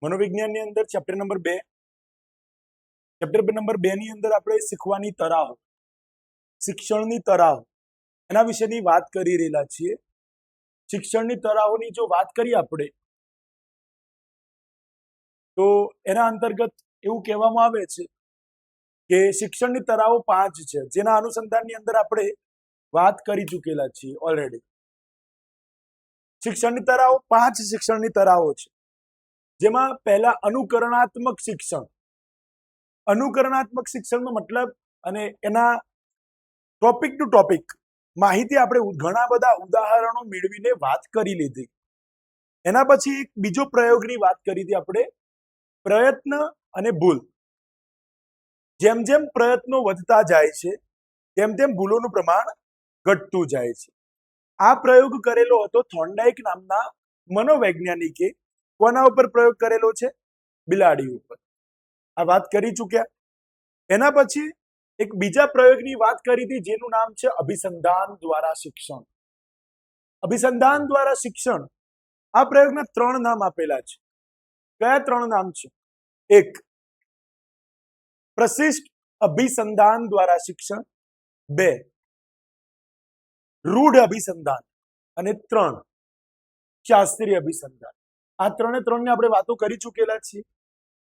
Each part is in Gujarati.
મનોવિજ્ઞાનની અંદર ચેપ્ટર નંબર 2 ની અંદર આપણે શીખવાની તરાહ, શિક્ષણની તરાહ એના વિશેની વાત કરી રહેલા છીએ. શિક્ષણની તરાહોની જો વાત કરીએ આપણે તો એના અંતર્ગત એવું કહેવામાં આવે છે કે શિક્ષણની તરાહો 5 છે, જેના અનુસંધાનની અંદર આપણે વાત કરી ચૂકેલા છીએ ઓલરેડી. શિક્ષણની તરાહો 5 શિક્ષણની તરાહો છે, જેમાં પહેલા અનુકરણાત્મક શિક્ષણ. અનુકરણાત્મક શિક્ષણનો મતલબ અને એના ટોપિક ટુ ટોપિક માહિતી આપણે ઘણા બધા ઉદાહરણો મેળવીને વાત કરી લીધી. એના પછી એક બીજો પ્રયોગની વાત કરી હતી આપણે, પ્રયત્ન અને ભૂલ. જેમ જેમ પ્રયત્નો વધતા જાય છે તેમ તેમ ભૂલોનું પ્રમાણ ઘટતું જાય છે. આ પ્રયોગ કરેલો હતો થોર્નડાઇક નામના મનોવૈજ્ઞાનિકે. કોના ઉપર પ્રયોગ કરેલો છે? બિલાડી ઉપર. આ વાત કરી ચૂક્યા. એના પછી એક બીજા પ્રયોગની વાત કરી હતી, જેનું નામ છે અભિસંધાન દ્વારા શિક્ષણ. અભિસંધાન દ્વારા શિક્ષણ. આ પ્રયોગના 3 નામ આપેલા છે. કયા 3 નામ છે? 1 પ્રશિષ્ટ અભિસંધાન દ્વારા શિક્ષણ, 2 રૂઢ અભિસંધાન અને 3 શાસ્ત્રીય અભિસંધાન. આ 3 ને આપણે વાતો કરી ચૂકેલા છીએ,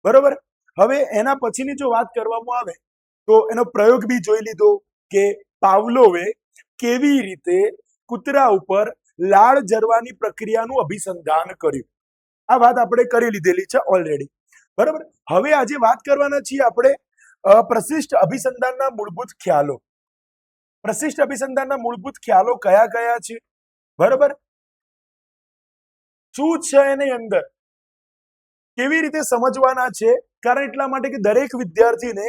બરોબર. હવે એના પછીની જો વાત કરવામાં આવે તો એનો પ્રયોગ બી જોઈ લીધો કે પાવલોવે કેવી રીતે કૂતરા ઉપર લાળ જરવાની પ્રક્રિયાનું અભિસંધાન કર્યું. આ વાત આપણે કરી લીધેલી છે ઓલરેડી, બરાબર. હવે આજે વાત કરવાના છીએ આપણે પ્રશિષ્ટ અભિસંધાનના મૂળભૂત ખ્યાલો. પ્રશિષ્ટ અભિસંધાનના મૂળભૂત ખ્યાલો કયા કયા છે, બરાબર, શું છે એની અંદર, કેવી રીતે સમજવાના છે. કારણ એટલા માટે કે દરેક વિદ્યાર્થીને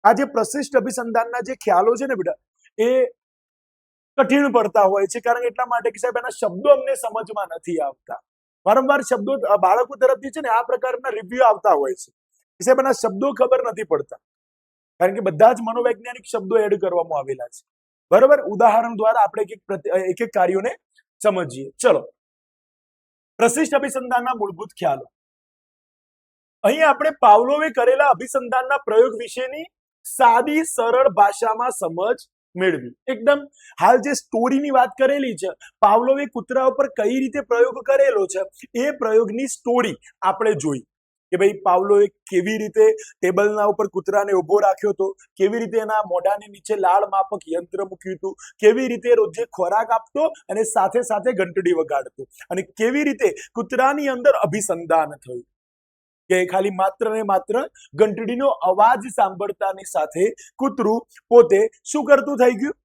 આ જે પ્રશિષ્ટ અભિસંધાનના જે ખ્યાલો છે ને બેટા, એ કઠિન પડતા હોય છે. કારણ એટલા માટે કે સાહેબ એના શબ્દો અમને સમજમાં નથી આવતા. વારંવાર શબ્દો બાળકો તરફથી છે ને આ પ્રકારના રિવ્યુ આવતા હોય છે કે સાહેબ એના શબ્દો ખબર નથી પડતા. કારણ કે બધા જ મનોવૈજ્ઞાનિક શબ્દો એડ કરવામાં આવેલા છે, બરોબર. ઉદાહરણ દ્વારા આપણે એક એક કાર્યોને સમજીએ. ચલો, પ્રશિષ્ટ અભિસંધાનના મૂળભૂત ખ્યાલો. અહીં આપણે પાવલોવે કરેલા અભિસંધાનના પ્રયોગ વિશેની સાદી સરળ ભાષામાં સમજ મેળવી. એકદમ હાલ જે સ્ટોરીની વાત કરેલી છે, પાવલોવે કૂતરા ઉપર કઈ રીતે પ્રયોગ કરેલો છે એ પ્રયોગની સ્ટોરી આપણે જોઈ કે ભાઈ પાવલોવે કેવી રીતે ટેબલના ઉપર કૂતરાને ઉભો રાખ્યો હતો, કેવી રીતે એના મોઢાની નીચે લાળ માપક યંત્ર મૂક્યું હતું, કેવી રીતે રોજે ખોરાક આપતો અને સાથે સાથે ઘંટડી વગાડતો, અને કેવી રીતે કૂતરાની અંદર અભિસંધાન થયું કે ખાલી માત્ર ને માત્ર ઘંટડીનો અવાજ સાંભળતાની સાથે કૂતરું પોતે શું કરતું થઈ ગયું?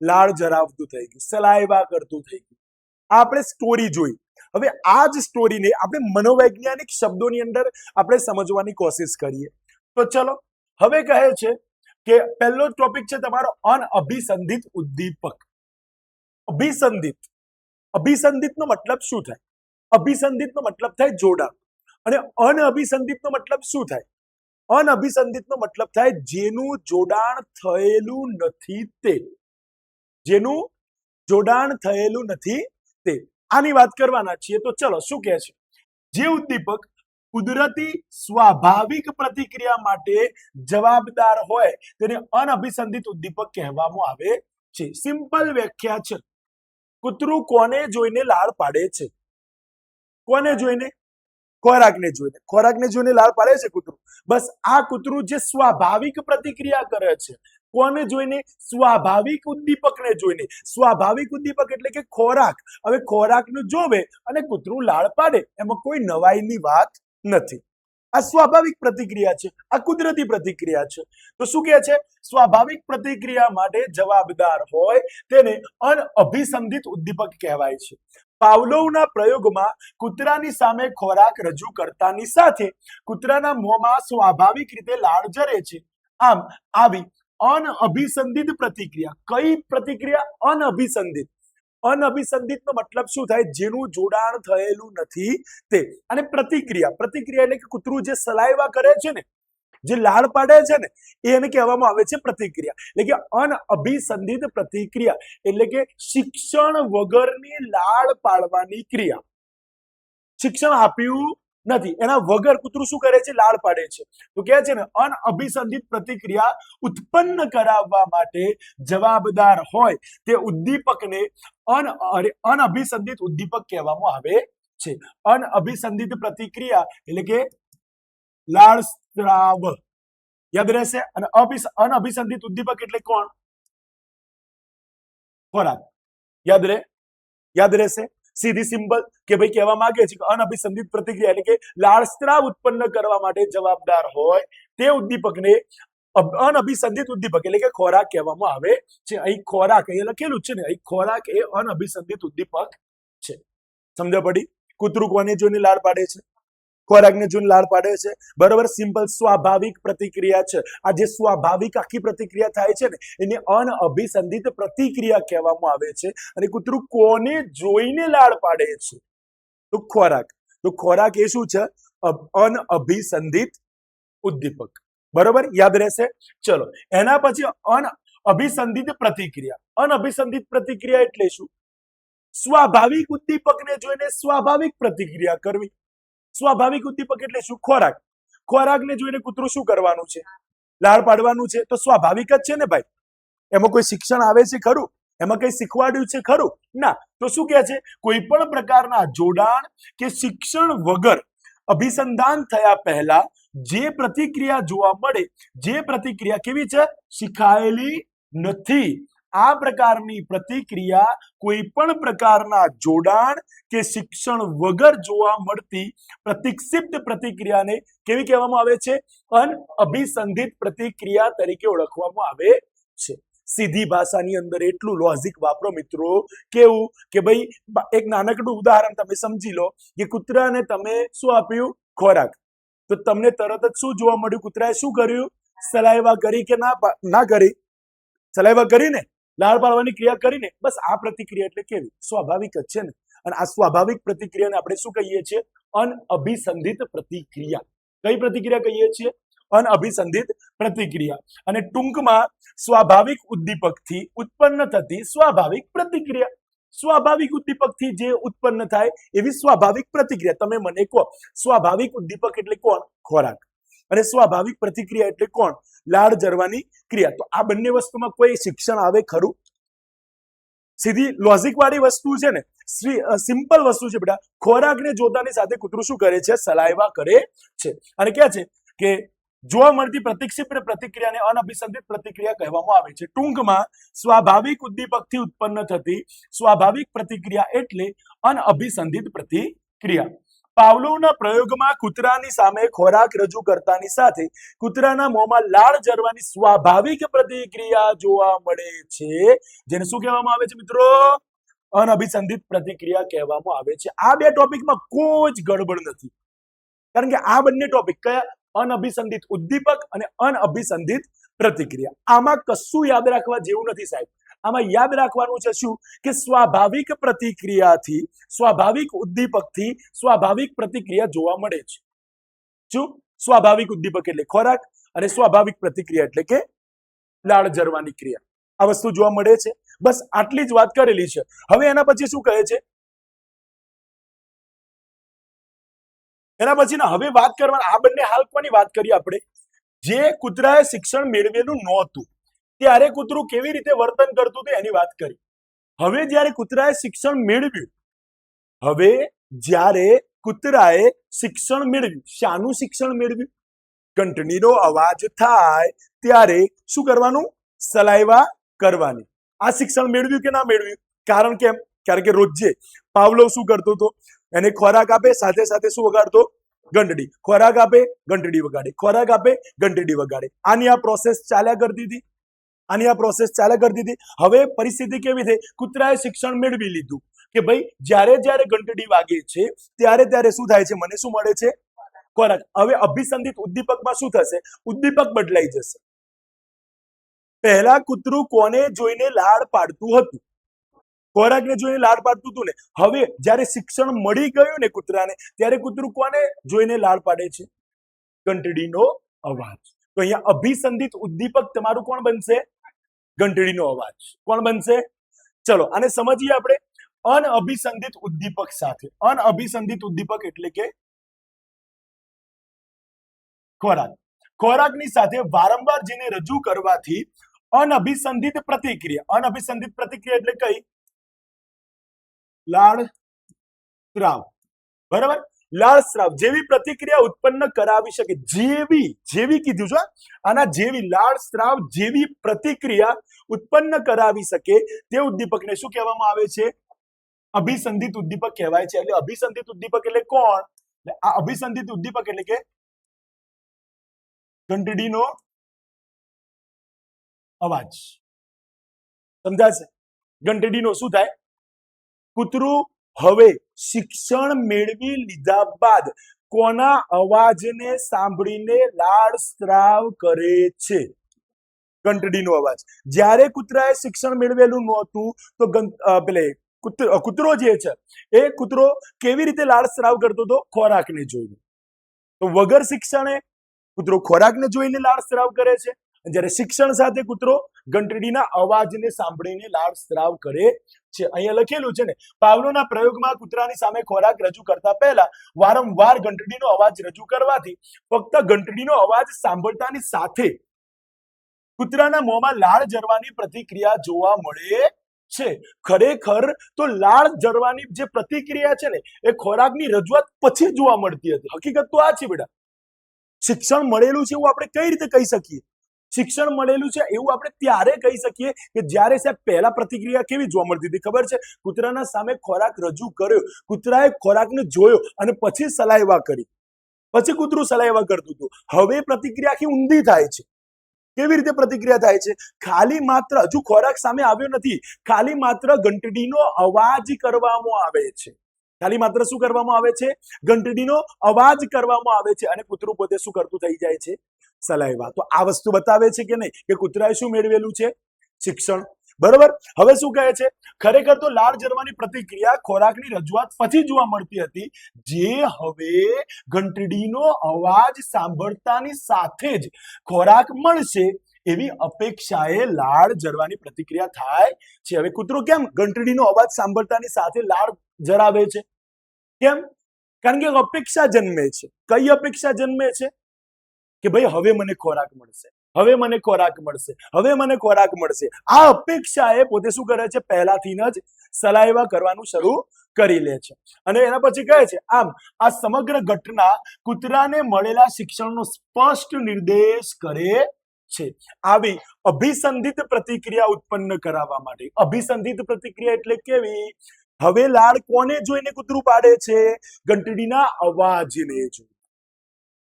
લાળ જરાવતું થઈ ગયું, સલાઈવા કરતું થઈ ગયું. આપણે સ્ટોરી જોઈ. હવે આ જ સ્ટોરીને આપણે મનોવૈજ્ઞાનિક શબ્દોની અંદર આપણે સમજવાની કોશિશ કરીએ. તો ચલો, હવે કહે છે કે પહેલો ટોપિક છે તમારો અનઅભિસંધિત ઉદ્દીપક. અભિસંધિત. અભિસંધિતનો મતલબ શું થાય? અભિસંધિતનો મતલબ થાય જોડાણ. અને અનઅભિસંધિતનો મતલબ શું થાય? અનઅભિસંધિતનો મતલબ થાય જેનું જોડાણ થયેલું નથી તે. જેનું જોડાણ થયેલું નથી તે. આની વાત કરવાના છીએ. તો ચલો, શું કહે છે? જે ઉદ્દીપક કુદરતી સ્વાભાવિક પ્રતિક્રિયા માટે જવાબદાર હોય તેને અનઅભિસંધિત ઉદ્દીપક કહેવામાં આવે છે. સિમ્પલ વ્યાખ્યા છે. કૂતરું કોને જોઈને લાળ પાડે છે? કોને જોઈને? ખોરાકને જોઈને. ખોરાકને જોઈને લાળ પાડે છે કૂતરું. બસ આ કૂતરું જે સ્વાભાવિક પ્રતિક્રિયા કરે છે, કોને જોઈને? સ્વાભાવિક ઉદ્દીપકને જોઈને. સ્વાભાવિક ઉદ્દીપક એટલે કે ખોરાક. હવે ખોરાકનું જોવે અને કૂતરું લાળ પાડે, એમાં કોઈ નવાઈની વાત નથી. આ સ્વાભાવિક પ્રતિક્રિયા છે, આ કુદરતી પ્રતિક્રિયા છે. તો શું કહે છે? સ્વાભાવિક પ્રતિક્રિયા માટે જવાબદાર હોય તેને અનઅભિસંધિત ઉદ્દીપક કહેવાય છે. પાવલોવના પ્રયોગમાં કૂતરાની સામે ખોરાક રજૂ કરતાની સાથે કૂતરાના મોંમાં સ્વાભાવિક રીતે લાળ જરે છે. આમ આવી અનઅભિસંધિત પ્રતિક્રિયા. કઈ પ્રતિક્રિયા? અનઅભિસંધિત. અનઅભિસંધિતનો મતલબ શું થાય? જેનું જોડાણ થયેલું નથી તે. અને પ્રતિક્રિયા. પ્રતિક્રિયા એટલે કે કૂતરું જે સલાઈવા કરે છે ને, જે લાળ પાડે છે ને, એને કહેવામાં આવે છે પ્રતિક્રિયા. એટલે કે અનઅભિસંધિત પ્રતિક્રિયા એટલે કે શિક્ષણ વગરની લાળ પાડવાની ક્રિયા. શિક્ષણ આપ્યું નથી, એના વગર કૂતરું શું કરે છે? લાળ પાડે છે. તો કહે છે ને અનઅભિસંધિત પ્રતિક્રિયા ઉત્પન્ન કરાવવા માટે જવાબદાર હોય તે ઉદ્દીપકને અનઅભિસંધિત ઉદ્દીપક કહેવામાં આવે છે. અનઅભિસંધિત પ્રતિક્રિયા એટલે કે લાળ સ્ત્રાવ યાદ રહેશે. અને અનઅભિસંધિત ઉદ્દીપક એટલે કોણ? ખોરાક. યાદ રહેશે. સીધી સિમ્પલ કે ભાઈ કહેવા માંગે છે કે અનઅભિસંધિત પ્રતિક્રિયા એટલે કે લાળ સ્ત્રાવ ઉત્પન્ન કરવા માટે જવાબદાર હોય તે ઉદ્દીપકને અનઅભિસંધિત ઉદ્દીપક એટલે કે ખોરાક કહેવામાં આવે છે. અહીં ખોરાક અહીંયા લખેલું છે ને, અહીં ખોરાક એ અનઅભિસંધિત ઉદ્દીપક છે. સમજ પડી? કૂતરું કોને જોઈને લાળ પાડે છે? ખોરાકને જોઈને લાળ પાડે છે. બરોબર, સિમ્પલ સ્વાભાવિક પ્રતિક્રિયા છે. આ જે સ્વાભાવિક આખી પ્રતિક્રિયા થાય છે ને એને અનઅભિસંધિત પ્રતિક્રિયા કહેવામાં આવે છે. અને કૂતરું કોને જોઈને લાળ પાડે છે? તો ખોરાક. તો ખોરાક એ શું છે? અનઅભિસંધિત ઉદ્દીપક. બરોબર, યાદ રહેશે. ચલો, એના પછી અનઅભિસંધિત પ્રતિક્રિયા. અનઅભિસંધિત પ્રતિક્રિયા એટલે શું? સ્વાભાવિક ઉદ્દીપકને જોઈને સ્વાભાવિક પ્રતિક્રિયા કરવી. સ્વાભાવિક ઉદ્દીપક એટલે શું? ખોરાક. ખોરાકને જોઈને કૂતરું શું કરવાનું છે? લાળ પાડવાનું છે. તો સ્વાભાવિક જ છે ને ભાઈ. એમાં કોઈ શિક્ષણ આવે છે ખરું? એમાં કઈ શીખવાડ્યું છે ખરું? ના. તો શું કહે છે? કોઈ પણ પ્રકારના જોડાણ કે શિક્ષણ વગર અભિસંધાન થયા પહેલા જે પ્રતિક્રિયા જોવા મળે, જે પ્રતિક્રિયા કેવી છે? શીખાયેલી નથી. આ પ્રકારની પ્રતિક્રિયા કોઈ પણ પ્રકારના જોડાણ કે શિક્ષણ વગર જોવા મળતી પ્રતિક્ષિપ્ત પ્રતિક્રિયાને કેવી કહેવામાં આવે છે? અનઅભિસંધિત પ્રતિક્રિયા તરીકે ઓળખવામાં આવે છે. સીધી ભાષાની અંદર એટલું લોજિક વાપરો મિત્રો. કેવું કે ભાઈ એક નાનકડું ઉદાહરણ તમે સમજી લો કે કૂતરાને તમે શું આપ્યું? ખોરાક. તો તમને તરત જ શું જોવા મળ્યું? કૂતરાએ શું કર્યું? સલાઈવા કરી કે ના કરી? સલાઈવા કરીને, લાળ પાડવાની ક્રિયા કરીને. બસ આ પ્રતિક્રિયા એટલે કેવી? સ્વાભાવિક જ છે ને. અને આ સ્વાભાવિક પ્રતિક્રિયાને આપણે શું કહીએ છીએ? અનઅભિસંધિત પ્રતિક્રિયા. કઈ પ્રતિક્રિયા કહીએ છીએ? અનઅભિસંધિત પ્રતિક્રિયા. અને ટૂંકમાં સ્વાભાવિક ઉદ્દીપકથી ઉત્પન્ન થતી સ્વાભાવિક પ્રતિક્રિયા. સ્વાભાવિક ઉદ્દીપકથી જે ઉત્પન્ન થાય એવી સ્વાભાવિક પ્રતિક્રિયા. તમે મને કહો, સ્વાભાવિક ઉદ્દીપક એટલે કોણ? ખોરાક. અને સ્વાભાવિક પ્રતિક્રિયા એટલે કોણ? લાળ જરવાની ક્રિયા. તો આ બંને વસ્તુમાં કોઈ શિક્ષણ આવે ખરું? સીધી લોજિક વાળી વસ્તુ છે ને, સિમ્પલ વસ્તુ છે બેટા. ખોરાકને જોતાની સાથે કૂતરું શું કરે છે? સલાઈવા કરે છે. અને ક્યાં છે કે જોવા મળતી પ્રતિક્ષિપ્ત પ્રતિક્રિયાને અનઅભિસંધિત પ્રતિક્રિયા કહેવામાં આવે છે. ટૂંકમાં સ્વાભાવિક ઉદ્દીપકથી ઉત્પન્ન થતી સ્વાભાવિક પ્રતિક્રિયા એટલે અનઅભિસંધિત પ્રતિક્રિયા. પાવલોવના પ્રયોગમાં કૂતરાની સામે ખોરાક રજૂ કરતાની સાથે કૂતરાના મોંમાં લાળ જરવાની સ્વાભાવિક પ્રતિક્રિયા જોવા મળે છે, જેને શું કહેવામાં આવે છે મિત્રો? અનઅભિસંધિત પ્રતિક્રિયા કહેવામાં આવે છે. આ બે ટોપિકમાં કોઈ જ ગડબડ નથી. કારણ કે આ બંને ટોપિક કયા? અનઅભિસંધિત ઉદ્દીપક અને અનઅભિસંધિત પ્રતિક્રિયા. આમાં કશું યાદ રાખવા જેવું નથી સાહેબ. આમાં યાદ રાખવાનું છે શું? કે સ્વાભાવિક પ્રતિક્રિયાથી, સ્વાભાવિક ઉદ્દીપકથી સ્વાભાવિક પ્રતિક્રિયા જોવા મળે છે. શું? સ્વાભાવિક ઉદ્દીપક એટલે ખોરાક અને સ્વાભાવિક પ્રતિક્રિયા એટલે કે લાળ જરવાની ક્રિયા. આ વસ્તુ જોવા મળે છે. બસ આટલી જ વાત કરેલી છે. હવે એના પછી શું કહે છે? એના પછી હવે વાત કરવાની, આ બંને હાલ કોની વાત કરી આપણે? જે કૂતરાએ શિક્ષણ મેળવેલું નહોતું ત્યારે કૂતરું કેવી રીતે વર્તન કરતું હતું એની વાત કરી. હવે જ્યારે કૂતરાએ શિક્ષણ મેળવ્યું, હવે જ્યારે કૂતરાએ શિક્ષણ મેળવ્યું, શાનું શિક્ષણ મેળવ્યું? ઘંટડીનો અવાજ થાય ત્યારે શું કરવાનું? સલાઈવા કરવાની. આ શિક્ષણ મેળવ્યું કે ના મેળવ્યું? કારણ કે રોજે પાવલોવ શું કરતો હતો? એને ખોરાક આપે, સાથે સાથે શું વગાડતો? ઘંટડી. ખોરાક આપે, ઘંટડી વગાડે. ખોરાક આપે, ઘંટડી વગાડે. આની આ પ્રોસેસ ચાલ્યા કરતી હતી. હવે પરિસ્થિતિ કેવી થઈ? કૂતરાએ શિક્ષણ મેળવી લીધું કે ભાઈ જ્યારે જ્યારે ઘંટડી વાગે છે ત્યારે શું થાય છે? મને શું મળે છે? ખોરાક. હવે અભિસંધિત ઉદ્દીપકમાં શું થશે? ઉદ્દીપક બદલાઈ જશે. પહેલા કૂતરું કોને જોઈને લાળ પાડતું હતું? ખોરાકને જોઈને લાળ પાડતું હતું ને. હવે જ્યારે શિક્ષણ મળી ગયું ને કૂતરાને, ત્યારે કૂતરું કોને જોઈને લાળ પાડે છે? ઘંટડીનો અવાજ. તો અહીંયા અભિસંધિત ઉદ્દીપક તમારું કોણ બનશે? ઘંટડીનો અવાજ. કોણ બનશે? ચલો આને સમજીએ આપણે. અનઅભિસંધિત ઉદ્દીપક સાથે. અનઅભિસંધિત ઉદ્દીપક એટલે કે ખોરાક. ખોરાકની સાથે વારંવાર જેને રજૂ કરવાથી અનઅભિસંધિત પ્રતિક્રિયા. અનઅભિસંધિત પ્રતિક્રિયા એટલે કઈ? લાળ સ્રાવ. બરાબર, લાળ સ્રાવ જેવી પ્રતિક્રિયા ઉત્પન્ન કરાવી શકે. જેવી કીધું છે, આના જેવી, લાળ સ્રાવ જેવી પ્રતિક્રિયા ઉત્પન્ન કરાવી શકે તે ઉદ્દીપકને શું કહેવામાં આવે છે? અભિસંધિત ઉદ્દીપક કહેવાય છે. એટલે અભિસંધિત ઉદ્દીપક એટલે કોણ? આ અભિસંધિત ઉદ્દીપક એટલે કે ઘંટડીનો અવાજ. સમજાશે? ઘંટડીનો શું થાય? કૂતરું હવે શિક્ષણ મેળવી લીધા બાદ કોના અવાજને સાંભળીને લાળ સ્ત્રાવ કરે છે? ઘંટડીનો અવાજ. જ્યારે કૂતરાએ શિક્ષણ મેળવેલું નહોતું તો કૂતરો જે છે એ કૂતરો કેવી રીતે લાળ સ્ત્રાવ કરતો હતો? ખોરાકને જોઈને. તો વગર શિક્ષણે કૂતરો ખોરાકને જોઈને લાળ સ્ત્રાવ કરે છે, જ્યારે શિક્ષણ સાથે કૂતરો ઘંટડીના અવાજને સાંભળીને લાળ સ્ત્રાવ કરે છે. અહીંયા લખેલું છે ને, પાવલોના પ્રયોગમાં કૂતરાની સામે ખોરાક રજૂ કરતા પહેલા વારંવાર ઘંટડીનો અવાજ રજૂ કરવાથી ફક્ત ઘંટડીનો અવાજ સાંભળતાની સાથે કૂતરાના મોંમાં લાળ જરવાની પ્રતિક્રિયા જોવા મળે છે. ખરેખર તો લાળ જરવાની જે પ્રતિક્રિયા છે ને એ ખોરાકની રજૂઆત પછી જોવા મળતી હતી. હકીકત તો આ છે બેટા. શિક્ષણ મળેલું છે એવું આપણે કઈ રીતે કહી શકીએ? શિક્ષણ મળેલું છે એવું આપણે ત્યારે કહી શકીએ કે જ્યારે સાહેબ પહેલા પ્રતિક્રિયા કેવી જોવા મળતી હતી? ખબર છે? કૂતરાના સામે ખોરાક રજૂ કર્યો, કૂતરાએ ખોરાકને જોયો અને પછી સલાઈવા કરી, પછી કૂતરું સલાઈવા કરતું હતું. હવે પ્રતિક્રિયા આખી ઊંધી થાય છે. કેવી રીતે પ્રતિક્રિયા થાય છે? ખાલી માત્ર હજુ ખોરાક સામે આવ્યો નથી, ખાલી માત્ર ઘંટડીનો અવાજ કરવામાં આવે છે. ખાલી માત્ર શું કરવામાં આવે છે? ઘંટડીનો અવાજ કરવામાં આવે છે અને કૂતરું પોતે શું કરતું થઈ જાય છે? સલાઈવા. તો આ વસ્તુ બતાવે છે કે નહીં કે કૂતરાએ શું મેળવેલું છે? શિક્ષણ. બરોબર. હવે શું કહે છે? ખરેખર તો લાળ જરવાની પ્રતિક્રિયા ખોરાકની રજૂઆત પછી જોવા મળતી હતી, જે હવે ઘંટડીનો અવાજ સાંભળતાની સાથે જ ખોરાક મળશે એવી અપેક્ષાએ લાળ જરવાની પ્રતિક્રિયા થાય છે. હવે કૂતરો કેમ ઘંટડીનો અવાજ સાંભળતાની સાથે લાળ જરાવે છે? કેમ? કારણ કે અપેક્ષા જન્મે છે. કઈ અપેક્ષા જન્મે છે? કે ભાઈ હવે મને ખોરાક મળશે, હવે મને ખોરાક મળશે, હવે મને ખોરાક મળશે. આ અપેક્ષાએ પોતે શું કરે છે? પહેલાથી જ સલાઈવા કરવાનું શરૂ કરી લે છે. અને એના પછી કહે છે, આમ આ સમગ્ર ઘટના કૂતરાને મળેલા શિક્ષણનો સ્પષ્ટ નિર્દેશ કરે છે. આવી અભિસંધિત પ્રતિક્રિયા ઉત્પન્ન કરાવવા માટે. અભિસંધિત પ્રતિક્રિયા એટલે કેવી? હવે લાળ કોને જોઈને કૂતરું પાડે છે? ઘંટડીના અવાજને જોઈને.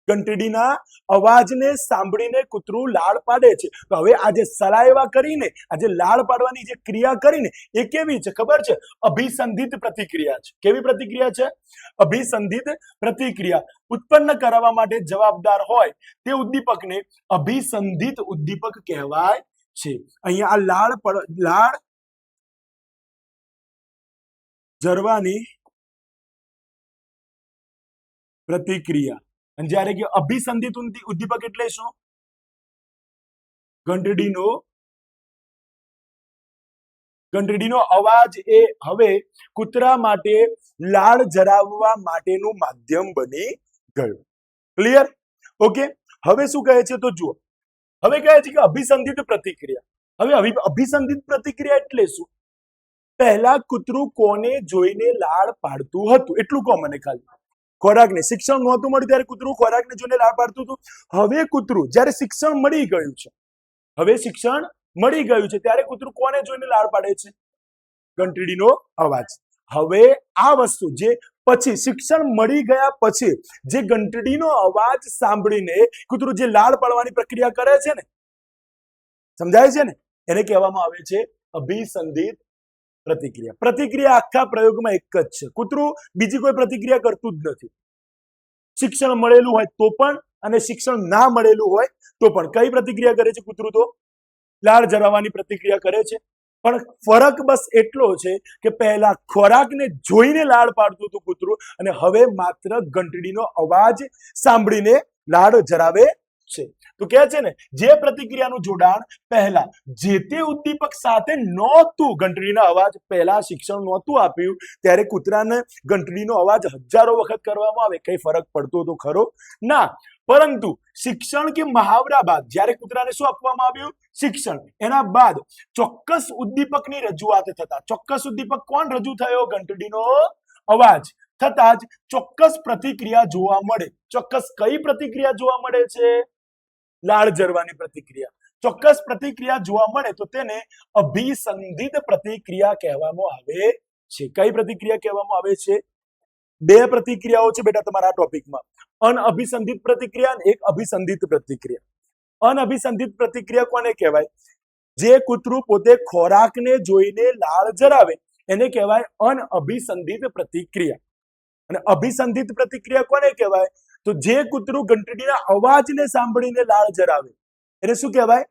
ઘંટડીના અવાજને સાંભળીને કૂતરું લાળ પાડે છે. તો હવે આ જે સલાઈવા કરીને, આ જે લાળ પાડવાની જે ક્રિયા કરીને, એ કેવી છે ખબર છે? અભિસંધિત પ્રતિક્રિયા છે. કેવી પ્રતિક્રિયા છે? અભિસંધિત પ્રતિક્રિયા ઉત્પન્ન કરવા માટે જવાબદાર હોય તે ઉદ્દીપકને અભિસંધિત ઉદ્દીપક કહેવાય છે. અહીંયા આ લાળ જરવાની પ્રતિક્રિયા. અને જ્યારે કે અભિસંધિત ઉદ્દીપક એટલે શું? ઘંટડીનો અવાજ એ હવે કૂતરા માટે લાળ જરાવવા માટેનું માધ્યમ બની ગયું. ક્લિયર? ઓકે. હવે શું કહે છે? તો જુઓ, હવે કહે છે કે અભિસંધિત પ્રતિક્રિયા. હવે અભિસંધિત પ્રતિક્રિયા એટલે શું? પહેલા કૂતરું કોને જોઈને લાળ પાડતું હતું? એટલું કહો મને ખાલી. ખોરાકને. શિક્ષણ નહોતું મળ્યું ત્યારે કૂતરું ખોરાકને જોઈને લાળ પાડતું હતું. હવે કૂતરું જ્યારે શિક્ષણ મળી ગયું છે, હવે શિક્ષણ મળી ગયું છે ત્યારે કૂતરું કોને જોઈને લાળ પાડે છે? ઘંટડીનો અવાજ. હવે આ વસ્તુ જે પછી શિક્ષણ મળી ગયા પછી જે ઘંટડીનો અવાજ સાંભળીને કૂતરું જે લાળ પાડવાની પ્રક્રિયા કરે છે ને, સમજાય છે ને, એને કહેવામાં આવે છે અભિસંધિત પ્રતિક્રિયા. પ્રતિક્રિયા આખા પ્રયોગમાં એક જ છે. કૂતરું બીજી કોઈ પ્રતિક્રિયા કરતું જ નથી. શિક્ષણ મળેલું હોય તો પણ અને શિક્ષણ ના મળેલું હોય તો પણ કઈ પ્રતિક્રિયા કરે છે કૂતરું? તો લાળ જરાવવાની પ્રતિક્રિયા કરે છે. પણ ફરક બસ એટલો છે કે પહેલા ખોરાકને જોઈને લાળ પાડતું હતું કૂતરું, અને હવે માત્ર ઘંટડીનો અવાજ સાંભળીને લાળ જરાવે છે. તો કહે છે ને જે પ્રતિક્રિયાનું જોડાણ પહેલા જે તે ઉદ્દીપક સાથે નહોતું, ઘંટડીનો અવાજ પહેલા શિક્ષણ નહોતું આપ્યું ત્યારે કૂતરાને ઘંટડીનો અવાજ હજારો વખત કરવામાં આવે, કઈ ફરક પડતો તો ખરો ના. પરંતુ શિક્ષણ કે મહાવરા બાદ જ્યારે કૂતરાને શું આપવામાં આવ્યું? શિક્ષણ. એના બાદ ચોક્કસ ઉદ્દીપકની રજૂઆત થતા, ચોક્કસ ઉદ્દીપક કોણ રજૂ થયો? ઘંટડીનો અવાજ થતા જ ચોક્કસ પ્રતિક્રિયા જોવા મળે. ચોક્કસ કઈ પ્રતિક્રિયા જોવા મળે છે? લાળ જરવાની પ્રતિક્રિયા. ચોક્કસ પ્રતિક્રિયા જોવા મળે તો તેને અભિસંધિત પ્રતિક્રિયા કહેવામાં આવે છે. કઈ પ્રતિક્રિયા કહેવામાં આવે છે? બે પ્રતિક્રિયાઓ છે બેટા તમારા ટોપિકમાં, અનઅભિસંધિત પ્રતિક્રિયા અને એક અભિસંધિત પ્રતિક્રિયા. અનઅભિસંધિત પ્રતિક્રિયા કોને કહેવાય? જે કૂતરું પોતે ખોરાકને જોઈને લાળ જરાવે એને કહેવાય અનઅભિસંધિત પ્રતિક્રિયા. અને અભિસંધિત પ્રતિક્રિયા કોને કહેવાય? તો જે કૂતરું ઘંટડીના અવાજને સાંભળીને લાળ જરાવે એને શું કહેવાય?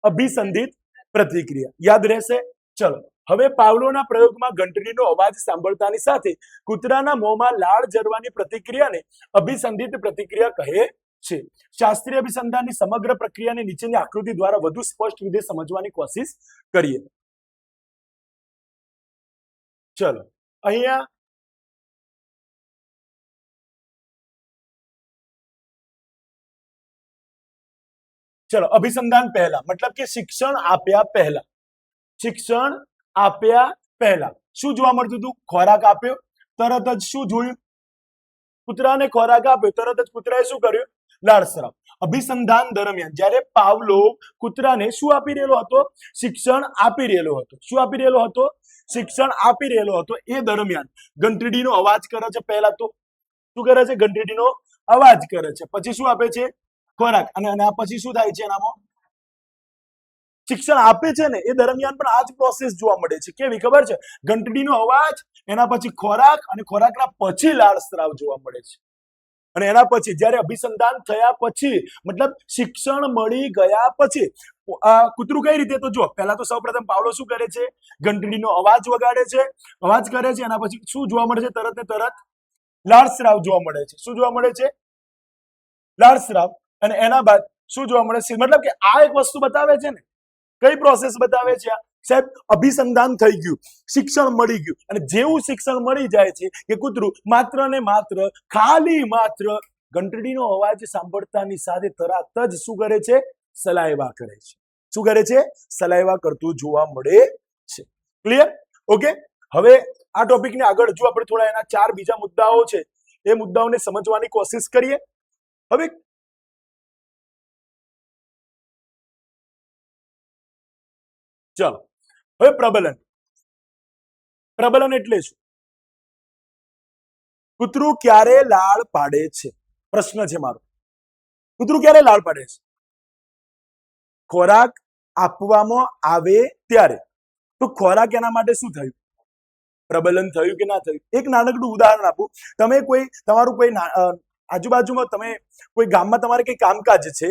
અભિસંધિત પ્રતિક્રિયા. યાદ રહેશે? ચલો હવે પાવલોના પ્રયોગમાં ઘંટડીનો અવાજ સાંભળતાની સાથે કૂતરાના મોંમાં લાળ જરવાની પ્રતિક્રિયાને અભિસંધિત પ્રતિક્રિયા કહે છે. શાસ્ત્રીય અભિસંધાનની સમગ્ર પ્રક્રિયાને નીચેની આકૃતિ દ્વારા વધુ સ્પષ્ટ રીતે સમજવાની કોશિશ કરીએ. ચલો અહીંયા ચલો અભિસંધાન પહેલા મતલબ કે શિક્ષણ આપ્યા પહેલા, શિક્ષણ આપ્યા પહેલા શું જોવા મળતું હતું? ખોરાક આપ્યો, તરત જ શું જોયું? કૂતરાને ખોરાક આપ્યો, તરત જ કૂતરાએ શું કર્યું? લાળ સ્રાવ. અભિસંધાન દરમિયાન જ્યારે પાવલો કૂતરાને શું આપી રહેલો હતો? શિક્ષણ આપી રહેલો હતો. શું આપી રહેલો હતો? શિક્ષણ આપી રહેલો હતો. એ દરમિયાન ઘંટડીનો અવાજ કરે છે. પહેલા તો શું કરે છે? ઘંટડીનો અવાજ કરે છે. પછી શું આપે છે? ખોરાક. અને આ પછી શું થાય છે? એનામાં શિક્ષણ આપે છે ને એ દરમિયાન પણ આ જ પ્રોસેસ જોવા મળે છે. કેવી ખબર છે? ઘંટડીનો અવાજ, એના પછી ખોરાક, અને ખોરાકના પછી લાળ સ્રાવ જોવા મળે છે. અને એના પછી જ્યારે અભિસંધાન થયા પછી મતલબ શિક્ષણ મળી ગયા પછી કૂતરું કઈ રીતે? તો જો પહેલા તો સૌપ્રથમ પાવલો શું કરે છે? ઘંટડીનો અવાજ વગાડે છે, અવાજ કરે છે. એના પછી શું જોવા મળે છે? તરત ને તરત લાળ સ્રાવ જોવા મળે છે. શું જોવા મળે છે? લાળ સ્રાવ. અને એના બાદ શું જોવા મળે છે? મતલબ કે આ એક વસ્તુ બતાવે છે ને, કઈ પ્રોસેસ બતાવે છે? સાહેબ અભિસંધાન થઈ ગયું, શિક્ષણ મળી ગયું, અને જેવું શિક્ષણ મળી જાય છે કે કૂતરું માત્ર ને માત્ર ખાલી માત્ર ઘંટડીનો અવાજ સાંભળતાની સાથે તરત જ શું કરે છે? સલાઈવા કરે છે. શું કરે છે? સલાઈવા કરતું જોવા મળે છે. ક્લિયર? ઓકે. હવે આ ટોપિકને આગળ જો આપણે થોડા એના ચાર બીજા મુદ્દાઓ છે એ મુદ્દાઓને સમજવાની કોશિશ કરીએ. હવે ચલો હવે પ્રબલન. પ્રબલન એટલે શું? કૂતરું ક્યારે લાળ પાડે છે? પ્રશ્ન છે મારો. કૂતરું ક્યારે લાળ પાડે છે? ખોરાક આપવામાં આવે ત્યારે. તો ખોરાક એના માટે શું થયું? પ્રબલન થયું કે ના થયું? એક નાનકડું ઉદાહરણ આપું. તમે કોઈ તમારું કોઈ આજુબાજુમાં તમે કોઈ ગામમાં તમારે કઈ કામકાજ છે,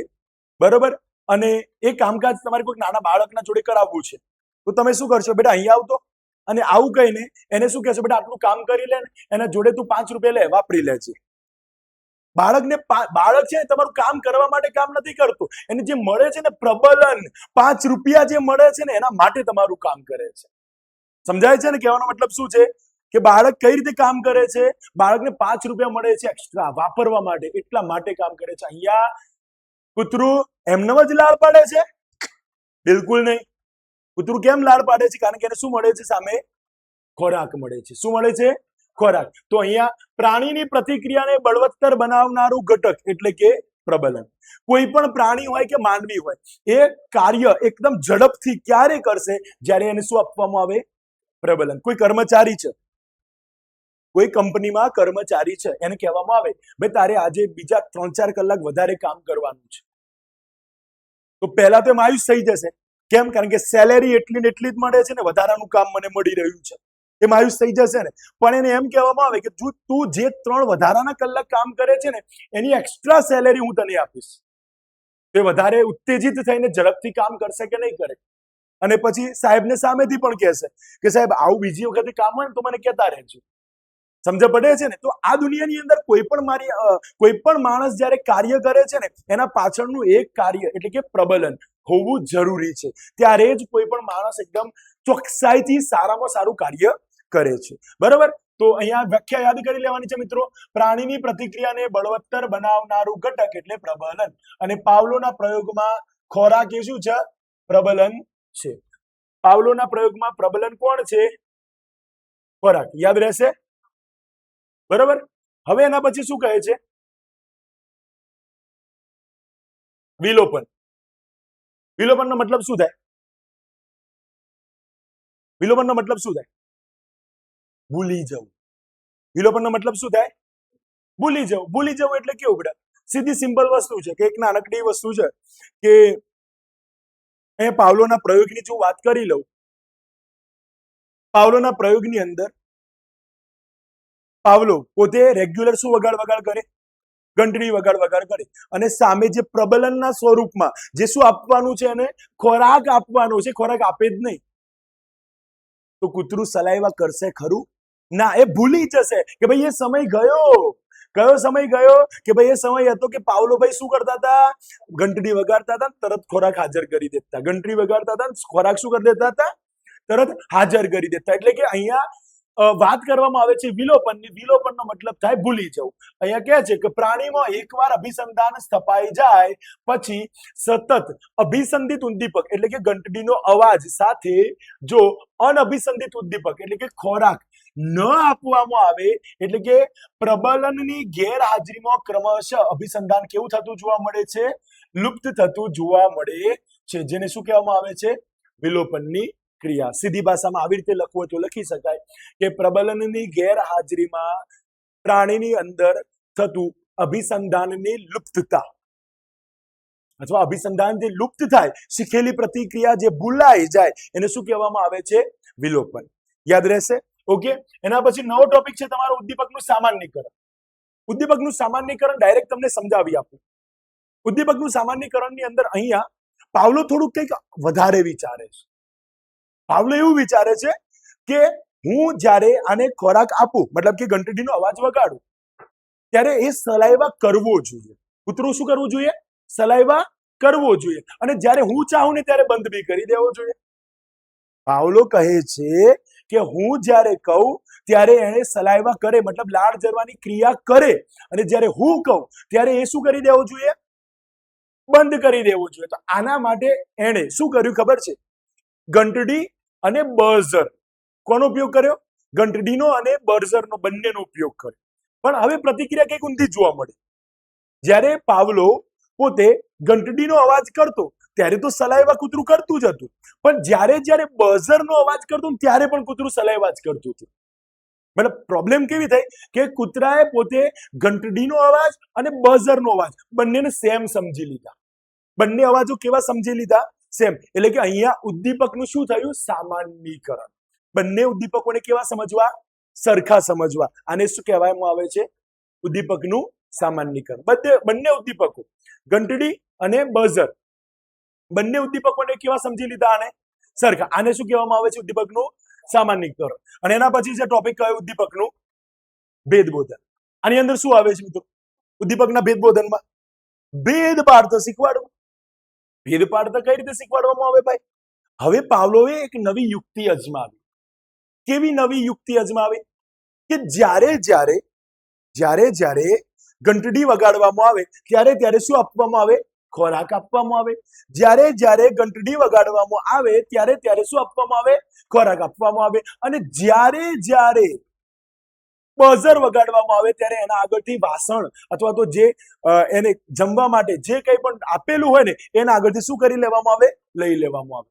બરોબર, અને એ કામકાજ તમારે કોઈ નાના બાળકના જોડે કરાવવું છે, તો તમે શું કરશો? બેટા અહીંયા આવતો, અને આવું કહીને એને શું કહેશો? બેટા આટલું કામ કરી લે ને, એના જોડે તું 5 રૂપિયા લે, વાપરી લેજે. બાળક છે તમારું કામ કરવા માટે કામ નથી કરતું. એને જે મળે છે ને પ્રબલન, 5 રૂપિયા જે મળે છે ને એના માટે તમારું કામ કરે છે. સમજાય છે ને? કહેવાનો મતલબ શું છે કે બાળક કઈ રીતે કામ કરે છે? બાળકને 5 રૂપિયા મળે છે એક્સ્ટ્રા વાપરવા માટે, એટલા માટે કામ કરે છે. અહીંયા કૂતરું એમનેમ જ લાળ પાડે છે? બિલકુલ નહીં. કૂતરું કેમ લાળ પાડે છે? કારણ કે એને શું મળે છે? સામે ખોરાક મળે છે. શું મળે છે? ખોરાક. તો અહીંયા પ્રાણીની પ્રતિક્રિયાને બળવત્તર બનાવનારું ઘટક એટલે કે પ્રબલન. કોઈ પણ પ્રાણી હોય કે માનવી હોય, એ કાર્ય એકદમ ઝડપથી ક્યારે કરશે? જ્યારે એને શું આપવામાં આવે? પ્રબલન. કોઈ કર્મચારી છે, કોઈ કંપનીમાં કર્મચારી છે, એને કહેવામાં આવે ભાઈ તારે આજે બીજા 3-4 કલાક વધારે કામ કરવાનું છે. તો પહેલા તો એમ આયુષ થઈ જશે. કેમ? કારણ કે સેલેરી એટલી ને એટલી જ મળે છે ને, વધારાનું કામ મને મળી રહ્યું છે, એ માયુસ થઈ જશે ને. પણ એને એમ કહેવામાં આવે કે તું જે 3 વધારાના કલાક કામ કરે છે ને એની એક્સ્ટ્રા સેલેરી હું તને આપીશ. તે વધારે ઉત્તેજિત થઈને ઝડપથી કામ કરશે કે નહીં કરે? અને પછી સાહેબને સામેથી પણ કહેશે કે સાહેબ આવું બીજી વખતે કામ હોય ને તો મને કહેતા રહેજો. સમજ પડે છે ને? તો આ દુનિયાની અંદર કોઈ પણ માણસ જ્યારે કાર્ય કરે છે ને, એના પાછળનું એક કાર્ય એટલે કે પ્રબલન હોવું જરૂરી છે. ત્યારે જ કોઈ પણ માણસ એકદમ ચોકસાઈથી સારામાં સારું કાર્ય કરે છે. બરાબર? તો અહીંયા વ્યાખ્યા યાદ કરી લેવાની છે મિત્રો. પ્રાણીની પ્રતિક્રિયાને બળવત્તર બનાવનારું ઘટક એટલે પ્રબલન. અને પાવલોના પ્રયોગમાં ખોરાક એ શું છે? પ્રબલન છે. પાવલોના પ્રયોગમાં પ્રબલન કોણ છે? ખોરાક. યાદ રહેશે? બરાબર. હવે એના પછી શું કહે છે? વિલોપન. વિલોપનનો મતલબ શું થાય? વિલોપનનો મતલબ શું થાય? ભૂલી જવું. વિલોપનનો મતલબ શું થાય? ભૂલી જવું. ભૂલી જવું એટલે કેવું બેટા? સીધી સિમ્પલ વસ્તુ છે કે એક નાનકડી વસ્તુ છે કે અહીંયા પાવલોના પ્રયોગની જો વાત કરી લઉં, પાવલોના પ્રયોગની અંદર પાવલો પોતે રેગ્યુલર શું વગાડ કરે? ઘંટડી વગાડ કરે. અને સામે જે પ્રબલનના સ્વરૂપમાં જે શું આપવાનું છે, એને ખોરાક આપવાનો છે. ખોરાક આપે જ નહીં તો કૂતરું સલાઈવા કરશે ખરું? ના, એ ભૂલી જશે કે ભાઈ એ સમય ગયો. કયો સમય ગયો? કે ભાઈ એ સમય હતો કે પાવલોભાઈ શું કરતા હતા? ઘંટડી વગાડતા હતા, તરત ખોરાક હાજર કરી દેતા. ઘંટડી વગાડતા હતા, ખોરાક શું કરી દેતા હતા? તરત હાજર કરી દેતા. એટલે કે અહીંયા વાત કરવામાં આવે છે વિલોપનની. વિલોપનનો મતલબ થાય ભૂલી જવું. અહીંયા કહે છે કે પ્રાણીમાં એકવાર અભિસંધાન સ્થપાઈ જાય પછી સતત અભિસંધિત ઉદ્દીપક એટલે કે ઘંટડીનો અવાજ સાથે જો અનઅભિસંધિત ઉદ્દીપક એટલે કે ખોરાક ન આપવામાં આવે, એટલે કે પ્રબલનની ગેરહાજરીમાં ક્રમશઃ અભિસંધાન કેવું થતું જોવા મળે છે? લુપ્ત થતું જોવા મળે છે. જેને શું કહેવામાં આવે છે? વિલોપનની ક્રિયા. સીધી ભાષામાં આવી રીતે લખવું હોય તો લખી શકાય કે પ્રબલનની ગેરહાજરીમાં પ્રાણીની અંદર થતું અભિસંધાનની લુપ્તતા અથવા અભિસંધાન જે લુપ્ત થાય, શીખેલી પ્રતિક્રિયા જે ભૂલાઈ જાય, એને શું કહેવામાં આવે છે? વિલોપન. યાદ રહેશે? ઓકે. એના પછી નવો ટોપિક છે તમારો ઉદ્દીપકનું સામાન્યીકરણ. ઉદ્દીપકનું સામાન્યીકરણ ડાયરેક્ટ તમને સમજાવી આપું. ઉદ્દીપકનું સામાન્યીકરણની અંદર અહીંયા પાવલો થોડુંક કંઈક વધારે વિચારે છે. પાવલો એવું વિચારે છે કે હું જ્યારે આને ખોરાક આપું, મતલબ કે ઘંટડીનો અવાજ વગાડું, ત્યારે એ સલાઈવા કરવો જોઈએ. કૂતરું શું કરવું જોઈએ? સલાઈવા કરવો જોઈએ. અને જ્યારે હું ચાહું ને ત્યારે બંધ બી કરી દેવો જોઈએ. પાવલો કહે છે કે હું જ્યારે કહું ત્યારે એને સલાઈવા કરે, મતલબ લાળ જરવાની ક્રિયા કરે. અને જ્યારે હું કહું ત્યારે એ શું કરી દેવું જોઈએ? બંધ કરી દેવું જોઈએ. તો આના માટે એણે શું કર્યું ખબર છે? ઘંટડી અને બઝર. કોનો ઉપયોગ કર્યો? ઘંટડીનો અને બઝરનો, બંનેનો ઉપયોગ કર્યો. પણ હવે પ્રતિક્રિયા કંઈક ઊંધી જોવા મળી. જ્યારે પાવલો પોતે ઘંટડીનો અવાજ કરતો ત્યારે તો સલાઈવા કૂતરું કરતું જ હતું, પણ જ્યારે બઝરનો અવાજ કરતો ત્યારે પણ કૂતરું સલાઈવા જ કરતું હતું. મતલબ પ્રોબ્લેમ કેવી થઈ કે કૂતરાએ પોતે ઘંટડીનો અવાજ અને બઝરનો અવાજ બંનેને સેમ સમજી લીધા. બંને અવાજો કેવા સમજી લીધા? સેમ. એટલે કે અહીંયા ઉદ્દીપકનું શું થયું? સામાન્યીકરણ. બંને ઉદ્દીપકોને કેવા સમજવા? સરખા સમજવા. આને શું કહેવામાં આવે છે? ઉદ્દીપકનું સામાન્યીકરણ. બંને ઉદ્દીપકો ઘંટડી અને બઝર, બંને ઉદ્દીપકોને કેવા સમજી લીધા? આને સરખા. આને શું કહેવામાં આવે છે? ઉદ્દીપકનું સામાન્યીકરણ. અને એના પછી જે ટોપિક કયો? ઉદ્દીપકનું ભેદબોધન. આની અંદર શું આવે છે મિત્રો? ઉદ્દીપકના ભેદબોધનમાં ભેદ પાડતા શીખવાડવું. ભેદ પાડતા કઈ રીતે શીખવાડવામાં આવે ભાઈ? હવે પાવલોએ એક નવી યુક્તિ અજમાવી. કેવી નવી યુક્તિ અજમાવી? કે જ્યારે ઘંટડી વગાડવામાં આવે ત્યારે શું આપવામાં આવે? ખોરાક આપવામાં આવે. જ્યારે ઘંટડી વગાડવામાં આવે ત્યારે શું આપવામાં આવે? ખોરાક આપવામાં આવે. અને જ્યારે બઝર વગાડવામાં આવે ત્યારે એના આગળથી વાસણ અથવા તો જે એને જમવા માટે જે કંઈ પણ આપેલું હોય ને એના આગળથી શું કરી લેવામાં આવે? લઈ લેવામાં આવે.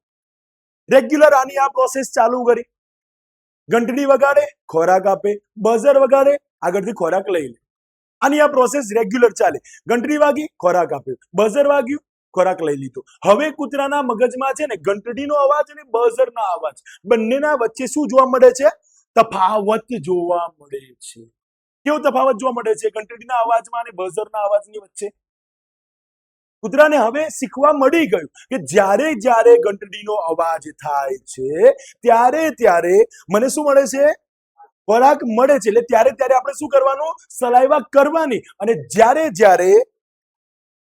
રેગ્યુલર આની આ પ્રોસેસ ચાલુ કરી. ઘંટડી વગાડે, ખોરાક આપે. બઝર વગાડે, આગળથી ખોરાક લઈ લે. આની આ પ્રોસેસ રેગ્યુલર ચાલે. ઘંટડી વાગી, ખોરાક આપ્યો. બઝર વાગ્યું, ખોરાક લઈ લીધો. હવે કૂતરાના મગજમાં છે ને ઘંટડીનો અવાજ અને બઝરના અવાજ બંનેના વચ્ચે શું જોવા મળે છે? તફાવત જોવા મળે છે. કેવો તફાવત જોવા મળે છે? ઘંટડીના અવાજમાં અને બઝરના અવાજની વચ્ચે. કૂતરાને હવે શીખવા મળી ગયું કે જ્યારે ઘંટડીનો અવાજ થાય છે ત્યારે મને શું મળે છે? ખોરાક મળે છે એટલે ત્યારે ત્યારે આપણે શું કરવાનું? સલાઈવા કરવાની. અને જ્યારે જ્યારે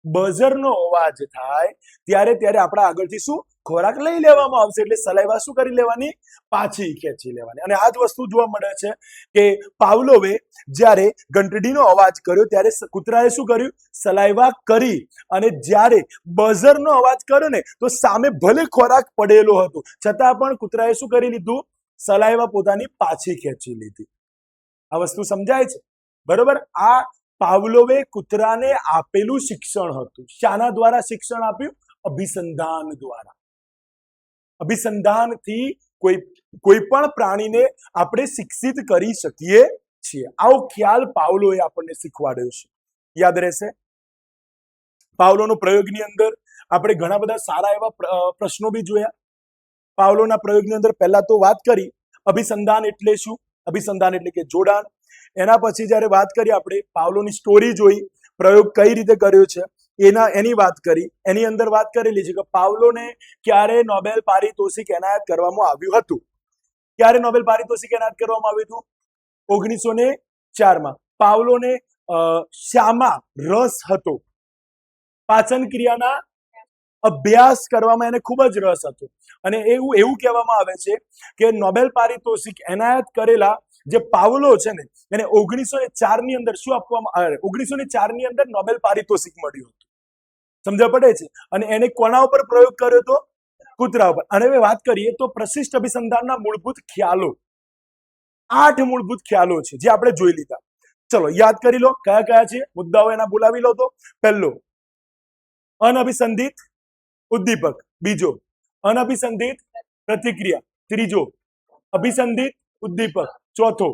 બઝરનો અવાજ થાય ત્યારે ત્યારે આપણા આગળથી શું ખોરાક લઈ લેવામાં આવશે. એટલે સલાઈવા શું કરી લેવાની? પાછી ખેંચી લેવાની. અને આ જ વસ્તુ જોવા મળે છે કે પાવલોવે જ્યારે ઘંટડીનો અવાજ કર્યો ત્યારે કૂતરાએ શું કર્યું? સલાઈવા કરી. અને જ્યારે બઝરનો અવાજ કર્યો ને તો સામે ભલે ખોરાક પડેલો હતો છતાં પણ કૂતરાએ શું કરી લીધું? સલાઈવા પોતાની પાછી ખેંચી લીધી. આ વસ્તુ સમજાય છે? બરોબર. આ પાવલોવે કૂતરાને આપેલું શિક્ષણ હતું. શાના દ્વારા શિક્ષણ આપ્યું? અભિસંધાન દ્વારા. અભિસંધાનથી કોઈ પણ પ્રાણીને આપણે શિક્ષિત કરી શકીએ છીએ. આવો ખ્યાલ પાવલોએ આપણને શીખવાડ્યો છે. યાદ રહેશે. પાવલોનો પ્રયોગની અંદર આપણે ઘણા બધા સારા એવા પ્રશ્નો બી જોયા. પાવલોના પ્રયોગની અંદર પહેલા તો વાત કરી અભિસંધાન એટલે શું? અભિસંધાન એટલે કે જોડાણ. એના પછી જ્યારે વાત કરી આપણે પાવલોની સ્ટોરી જોઈ, પ્રયોગ કઈ રીતે કર્યો છે એની વાત કરી. એની અંદર વાત કરેલી છે કે પાવલોને ક્યારે નોબેલ પારિતોષિક એનાયત કરવામાં આવ્યું હતું. ક્યારે નોબેલ પારિતોષિક એનાયત કરવામાં આવ્યું હતું? 1904 પાવલોને શામાં રસ હતો? પાચન ક્રિયાના અભ્યાસ કરવામાં એને ખૂબ જ રસ હતો. અને એવું કહેવામાં આવે છે કે નોબેલ પારિતોષિક એનાયત કરેલા જે પાવલો છે ને એને 1904 ની અંદર શું આપવામાં આવે? 1904 ની અંદર નોબેલ પારિતોષિક મળ્યું હતું. સમજણ પડે છે? અને એને કોના ઉપર પ્રયોગ કર્યો હતો? કૂતરા ઉપર. અને હવે વાત કરીએ તો પ્રશિષ્ટ અભિસંધાનના મૂળભૂત ખ્યાલો, 8 મૂળભૂત ખ્યાલો છે જે આપણે જોઈ લીધા. ચલો યાદ કરી લો કયા કયા છે મુદ્દાઓ, એના બોલાવી લો. તો પહેલો અનઅભિસંધિત ઉદ્દીપક, બીજો અનઅભિસંધિત પ્રતિક્રિયા, ત્રીજો અભિસંધિત ઉદ્દીપક, ચોથો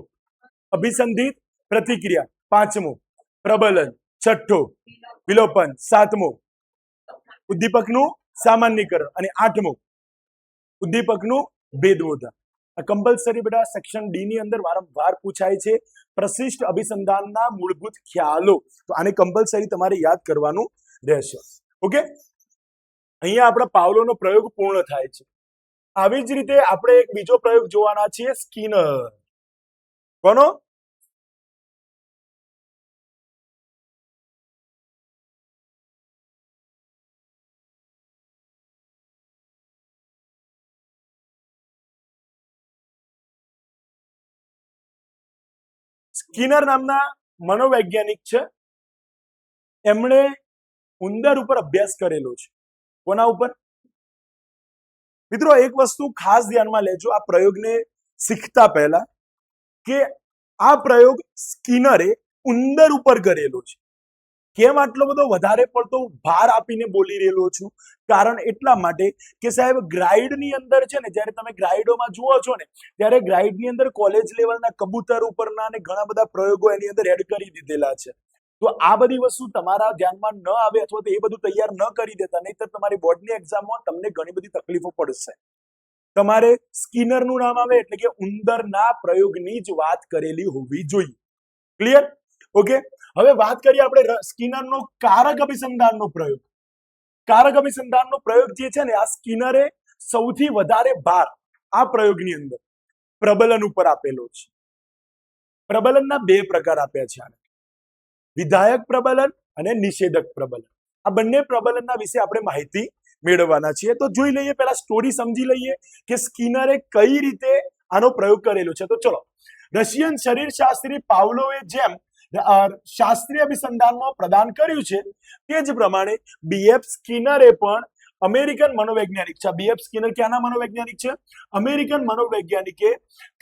અભિસંધિત પ્રતિક્રિયા, પાંચમો પ્રબલન, છઠ્ઠો વિલોપન, સાતમો ઉદ્દીપકનું સામાન્યકરણ અને આઠમો ઉદ્દીપકનું ભેદબોધન. આ કમ્પલસરી બેટા સેક્શન ડી ની અંદર વારંવાર પૂછાય છે. પ્રશિષ્ટ અભિસંધાનના મૂળભૂત ખ્યાલો. તો આને કમ્પલસરી તમારે યાદ કરવાનું રહેશે. ઓકે. અહીંયા આપણા પાવલોનો પ્રયોગ પૂર્ણ થાય છે. આવી જ રીતે આપણે એક બીજો પ્રયોગ જોવાના છીએ, સ્કિનર. કોનો? સ્કિનર નામના મનોવૈજ્ઞાનિક છે. એમણે ઉંદર ઉપર અભ્યાસ કરેલો છે. કોના ઉપર? મિત્રો એક વસ્તુ ખાસ ધ્યાનમાં લેજો આ પ્રયોગને શીખતા પહેલા, કે આ પ્રયોગ સ્કિનરે ઉંદર ઉપર કરેલો છે. કેમ આટલો બધો વધારે પડતો ભાર આપીને બોલી રહેલો છું? કારણ એટલા માટે કે સાહેબ ગ્રાઇડની અંદર છે ને, જ્યારે તમે ગ્રાઇડોમાં જુઓ છો ને ત્યારે ગ્રાઇડની અંદર કોલેજ લેવલના કબૂતર ઉપરના અને ઘણા બધા પ્રયોગો એની અંદર એડ કરી દીધેલા છે. તો આ બધી વસ્તુ તમારા ધ્યાનમાં ન આવે અથવા તો એ બધું તૈયાર ન કરી દેતા, નહીતર તમારી બોર્ડની એક્ઝામમાં તમને ઘણી બધી તકલીફો પડશે. તમારે સ્કિનરનું નામ આવે એટલે કે ઉંદરના પ્રયોગની જ વાત કરેલી હોવી જોઈએ. ક્લિયર? ઓકે. હવે વાત કરીએ આપણે સ્કિનરનો કારક અભિસંધાનનો પ્રયોગ. કારક અભિસંધાનનો પ્રયોગ જે છે ને, આ સ્કિનરે સૌથી વધારે ભાર આ પ્રયોગની અંદર પ્રબલન ઉપર આપેલો છે. પ્રબલનના બે પ્રકાર આપ્યા છે, વિધાયક પ્રબલન અને નિષેધક પ્રબલન. આ બંને પ્રબલનના વિશે આપણે માહિતી મેળવવાના છીએ. તો જોઈ લઈએ, પહેલા સ્ટોરી સમજી લઈએ કે સ્કિનરે કઈ રીતે આનો પ્રયોગ કરેલો છે. તો ચલો, રશિયન શરીરશાસ્ત્રી પાવલોવે જેમ શાસ્ત્રીય અભિસંધાનમાં પ્રદાન કર્યું છે તે જ પ્રમાણે બીએફ સ્કિનરે પણ અમેરિકન મનોવૈજ્ઞાનિક છે. બીએફ સ્કિનર ક્યાંના મનોવૈજ્ઞાનિક છે? અમેરિકન મનોવૈજ્ઞાનિકે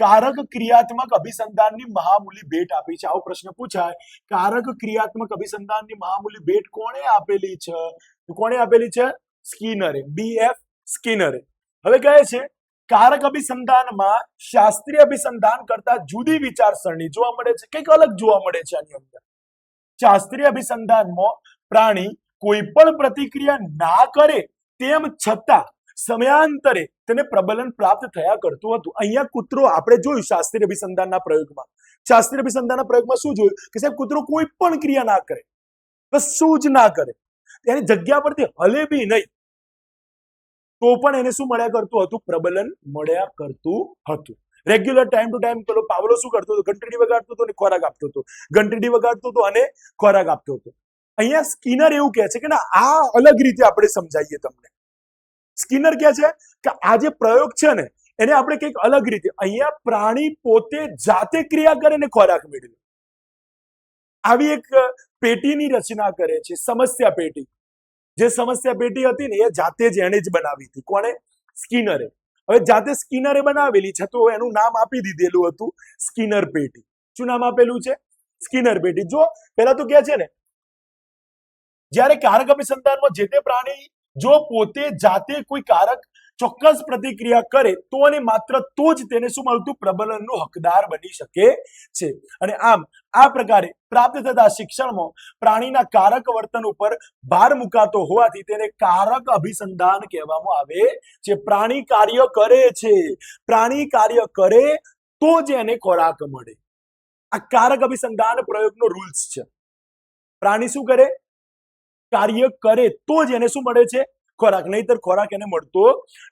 કારક ક્રિયાત્મક અભિસંધાનની મહામૂલી ભેટ આપી છે. આવો પ્રશ્ન પૂછાય, કારક ક્રિયાત્મક અભિસંધાનની મહામૂલી ભેટ કોણે આપેલી છે? કોણે આપેલી છે? સ્કિનરે, બીએફ સ્કિનરે. હવે કહે છે કારક અભિસંધાનમાં શાસ્ત્રીય અભિસંધાન કરતા જુદી વિચારસરણી જોવા મળે છે. કંઈક અલગ જોવા મળે છે આની અંદર. શાસ્ત્રીય અભિસંધાનમાં પ્રાણી કોઈ પણ પ્રતિક્રિયા ના કરે તેમ છતાં સમયાંતરે તેને પ્રબલન પ્રાપ્ત થયા કરતું હતું. અહીંયા કૂતરો આપણે જોયું શાસ્ત્રીય અભિસંધાનના પ્રયોગમાં. શાસ્ત્રીય અભિસંધાનના પ્રયોગમાં શું જોયું કે સાહેબ કૂતરો કોઈ પણ ક્રિયા ના કરે, કશું જ ના કરે, એની જગ્યા પરથી હલે બી નહીં, તો પણ એને શું મળ્યા કરતું હતું? પ્રબલન મળ્યા કરતું હતું. રેગ્યુલર ટાઈમ ટુ ટાઈમ પેલો પાવલો શું કરતો હતો? ઘંટડી વગાડતો હતો અને ખોરાક આપતો હતો, ઘંટડી વગાડતો હતો અને ખોરાક આપતો હતો. અહીંયા સ્કિનર એવું કહે છે કે ના, આ અલગ રીતે આપણે સમજાવીએ તમને. સ્કિનર કહે છે કે આ જે પ્રયોગ છે ને એને આપણે કંઈક અલગ રીતે, અહીંયા પ્રાણી પોતે જાતે ક્રિયા કરે ને ખોરાક મેળવે, આવી એક પેટીની રચના કરે છે, સમસ્યા પેટી. જે સમસ્યા પેટી હતી ને એ જાતે જ એને જ બનાવી હતી. કોણે? સ્કિનરે. હવે જાતે સ્કિનરે બનાવેલી છે તો એનું નામ આપી દીધેલું હતું સ્કિનર પેટી. શું નામ આપેલું છે? સ્કિનર પેટી. જો પહેલા તો કહે છે ને, જ્યારે કારક અભિસંધાનમાં જે તે પ્રાણી જો પોતે જાતે કોઈ કારક ચોક્કસ પ્રતિક્રિયા કરે તો અને માત્ર તો જ તેને શું મળતું? પ્રબલનનો હકદાર બની શકે છે. અને આમ આ પ્રકારે પ્રાપ્ત થતા શિક્ષણમાં પ્રાણીના કારક વર્તન ઉપર ભાર મુકાતો હોવાથી તેને કારક અભિસંધાન કહેવામાં આવે છે. પ્રાણી કાર્ય કરે છે, પ્રાણી કાર્ય કરે તો જ એને ખોરાક મળે. આ કારક અભિસંધાન પ્રયોગનો રૂલ્સ છે. પ્રાણી શું કરે? કાર્ય કરે તો જ એને શું મળે છે? ખોરાક. નહીતર ખોરાક એને મળતો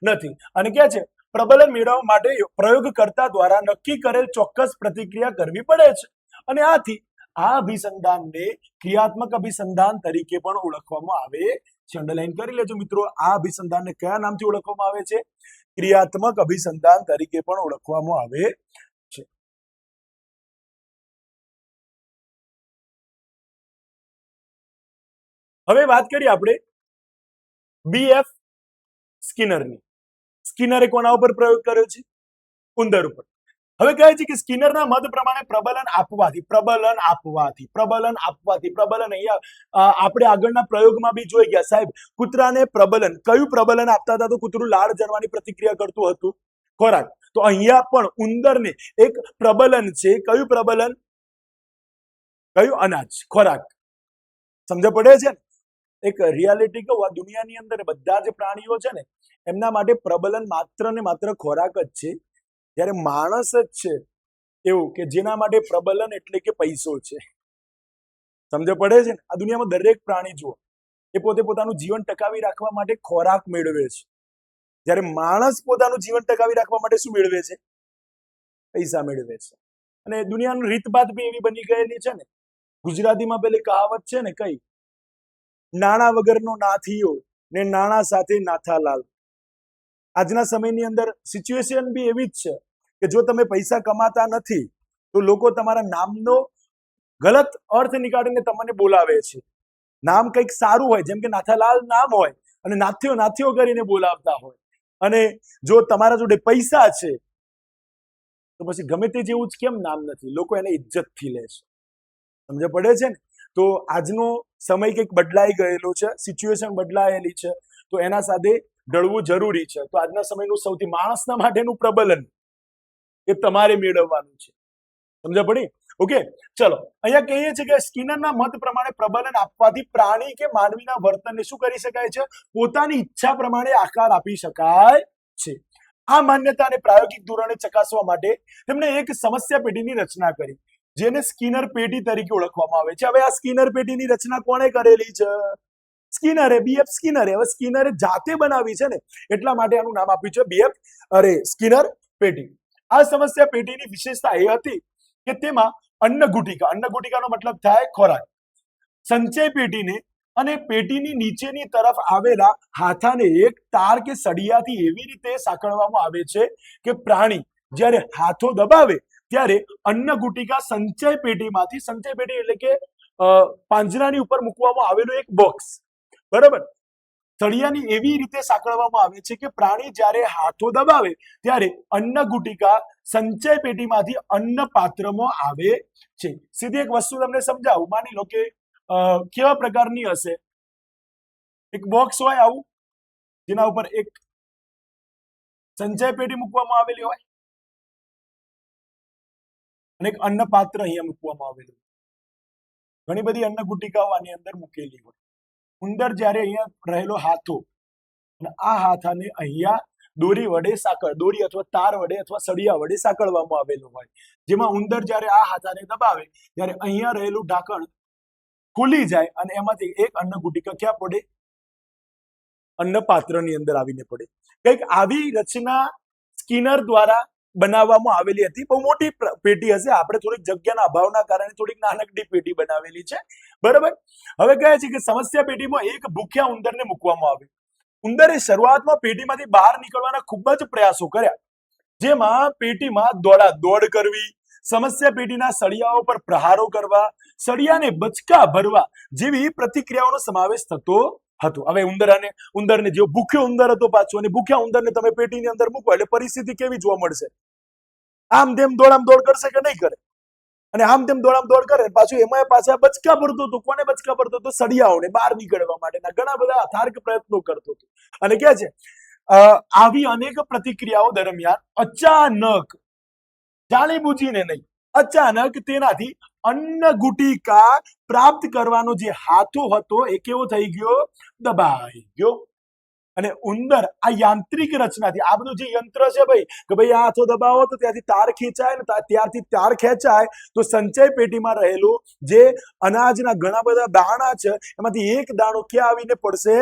નથી. અને કે છે પ્રબલન મેળવવા માટે પ્રયોગકર્તા દ્વારા નક્કી કરેલ ચોક્કસ પ્રતિક્રિયા કરવી પડે છે. અને આથી આ અભિસંધાનને ક્રિયાત્મક અભિસંધાન તરીકે પણ ઓળખવામાં આવે છે. અંડરલાઈન કરી લેજો મિત્રો. આ અભિસંધાનને કયા નામથી ઓળખવામાં આવે છે? ક્રિયાત્મક અભિસંધાન તરીકે પણ ઓળખવામાં આવે છે. હવે વાત કરીએ આપણે BF સ્કિનરની. સ્કિનરે કોના ઉપર પ્રયોગ કર્યો છે? ઉંદર ઉપર. હવે કહે છે કે સ્કિનરના મત પ્રમાણે પ્રબલન આપવાથી અહીંયા આપણે આગળના પ્રયોગમાં બી જોઈ ગયા સાહેબ. કૂતરાને પ્રબલન, કયું પ્રબલન આપતા હતા? તો કૂતરું લાળ જરવાની પ્રતિક્રિયા કરતું હતું, ખોરાક. તો અહીંયા પણ ઉંદરને એક પ્રબલન છે. કયું પ્રબલન? કયું? અનાજ, ખોરાક. સમજ પડે છે? એક રિયાલિટી કહું, આ દુનિયાની અંદર બધા જ પ્રાણીઓ છે ને એમના માટે પ્રબલન માત્ર ને માત્ર ખોરાક જ છે. જ્યારે માણસ જ છે એવું કે જેના માટે પ્રબલન એટલે કે પૈસો છે. સમજ પડે છે? આ દુનિયામાં દરેક પ્રાણી જુઓ એ પોતે પોતાનું જીવન ટકાવી રાખવા માટે ખોરાક મેળવે છે. જ્યારે માણસ પોતાનું જીવન ટકાવી રાખવા માટે શું મેળવે છે? પૈસા મેળવે છે. અને દુનિયાનું રીતભાત બી એવી બની ગયેલી છે ને. ગુજરાતીમાં પેલી કહાવત છે ને, કઈ? નાણા વગરનો નાથીઓ ને નાણા સાથે નાથાલાલ. આજના સમયની અંદર સિચ્યુએશન બી એવી જ છે કે જો તમે પૈસા કમાતા નથી તો લોકો તમારા નામનો ગલત અર્થ નીકાળીને તમને બોલાવે છે. નામ કંઈક સારું હોય, જેમ કે નાથાલાલ નામ હોય, અને નાથ્યો નાથ્યો કરીને બોલાવતા હોય. અને જો તમારા જોડે પૈસા છે તો પછી ગમે તે જેવું જ કેમ નામ નથી, લોકો એને ઇજ્જતથી લે છે. સમજ પડે છે ને? તો આજનો સમય કંઈક બદલાઈ ગયેલો છે, સિચ્યુએશન બદલાયેલી છે, તો એના સાથે ઢળવું જરૂરી છે. તો આજના સમયનું સૌથી માણસના માટેનું પ્રબલન એ તમારે મેળવવાનું છે. સમજ પડી? ઓકે, ચલો. અહીંયા કહીએ છીએ કે સ્કિનરના મત પ્રમાણે પ્રબલન આપવાથી પ્રાણી કે માનવીના વર્તનને શું કરી શકાય છે? પોતાની ઈચ્છા પ્રમાણે આકાર આપી શકાય છે. આ માન્યતાને પ્રાયોગિક ધોરણે ચકાસવા માટે તેમણે એક સમસ્યા પેટીની રચના કરી, જેને સ્કિનર પેટી તરીકે ઓળખવામાં આવે છે. હવે આ સ્કિનર પેટીની રચના કોણે કરેલી છે? સ્કિનરે, BF સ્કિનરે. હવે સ્કિનરે જાતે બનાવી છે ને એટલા માટે આનું નામ આપ્યું છે BF સ્કિનર પેટી. આ સમસ્યા પેટીની વિશેષતા એ હતી કે તેમાં અન્નગુટિકા, અન્નગુટિકાનો મતલબ થાય ખોરાક, સંચય પેટીને અને પેટીની નીચેની તરફ આવેલા હાથાને એક તાર કે સળિયાથી એવી રીતે સાંકળવામાં આવે છે કે પ્રાણી જ્યારે હાથો દબાવે ત્યારે અન્નગુટિકા સંચય પેટીમાંથી, સંચય પેટી એટલે કે પાંજરાની ઉપર મૂકવામાં આવેલું એક બોક્સ, બરાબર, સળિયાની એવી રીતે સાંકળવામાં આવે છે કે પ્રાણી જ્યારે હાથો દબાવે ત્યારે અન્નગુટિકા સંચય પેટીમાંથી અન્ન પાત્રમાં આવે છે. સીધી એક વસ્તુ તમને સમજાવું. માની લો કે કેવા પ્રકારની હશે? એક બોક્સ હોય આવું, જેના ઉપર એક સંચય પેટી મૂકવામાં આવેલી હોય અને એક અન્ન પાત્ર અહીંયા મૂકવામાં આવેલું. ઘણી બધી અન્ન ગુટિકાઓ આની અંદર મૂકેલી હોય. ઉંદર જ્યારે અહીંયા રહેલો હાથો, અને આ હાથાને અહીંયા દોરી વડે દોરી અથવા તાર વડે અથવા સળિયા વડે સાંકળવામાં આવેલું હોય, જેમાં ઉંદર જ્યારે આ હાથાને દબાવે ત્યારે અહીંયા રહેલું ઢાંકણ ખુલી જાય અને એમાંથી એક અન્ન ગુટિકા ક્યાં પડે? અન્ન પાત્રની અંદર આવીને પડે. કંઈક આવી રચના સ્કિનર દ્વારા બનાવવામાં આવેલી હતી. બહુ મોટી પેટી હશે, આપણે થોડીક જગ્યાના અભાવના કારણે થોડીક નાનકડી પેટી બનાવેલી છે. બરાબર. હવે કહે છે કે સમસ્યા પેટીમાં એક ભૂખ્યા ઉંદરને મૂકવામાં આવ્યો. ઉંદરે શરૂઆતમાં પેટીમાંથી બહાર નીકળવાના ખૂબ જ પ્રયાસો કર્યા, જેમાં પેટીમાં દોડાદોડ કરવી, સમસ્યા પેટીના સળિયાઓ પર પ્રહારો કરવા, સળિયાને બચકા ભરવા જેવી પ્રતિક્રિયાઓનો સમાવેશ થતો હતો. હવે ઉંદરને જેવો ભૂખ્યો ઉંદર હતો પાછો, અને ભૂખ્યા ઉંદરને તમે પેટીની અંદર મૂકો એટલે પરિસ્થિતિ કેવી જોવા મળશે? આમ તેમ દોડ કરશે કે નહીં કરે? અને આમ તેમ દોડ કરે, પાછું એમાં પાછા બચકા ભરતો હતો. કોને બચકા ભરતો હતો? સળિયાઓને બહાર નીકળવા માટેના ઘણા બધા અથાર્ક પ્રયત્નો કરતો હતો. અને કે છે આવી અનેક પ્રતિક્રિયાઓ દરમિયાન અચાનક, જાણી બુજીને નહીં, અચાનક તેનાથી અન્ન ગુટિકા પ્રાપ્ત કરવાનો જે હાથો હતો એ કેવો થઈ ગયો? દબાઈ ગયો. અને ઉંદર આ યાંત્રિક રચનાથી, આ બધું જે યંત્ર છે ભાઈ, કે ભાઈ આ હાથો દબાવો તો ત્યાંથી તાર ખેંચાય, ને ત્યારથી તાર ખેંચાય તો સંચય પેટીમાં રહેલું જે અનાજના ઘણા બધા દાણા છે એમાંથી એક દાણો ક્યાં આવીને પડશે?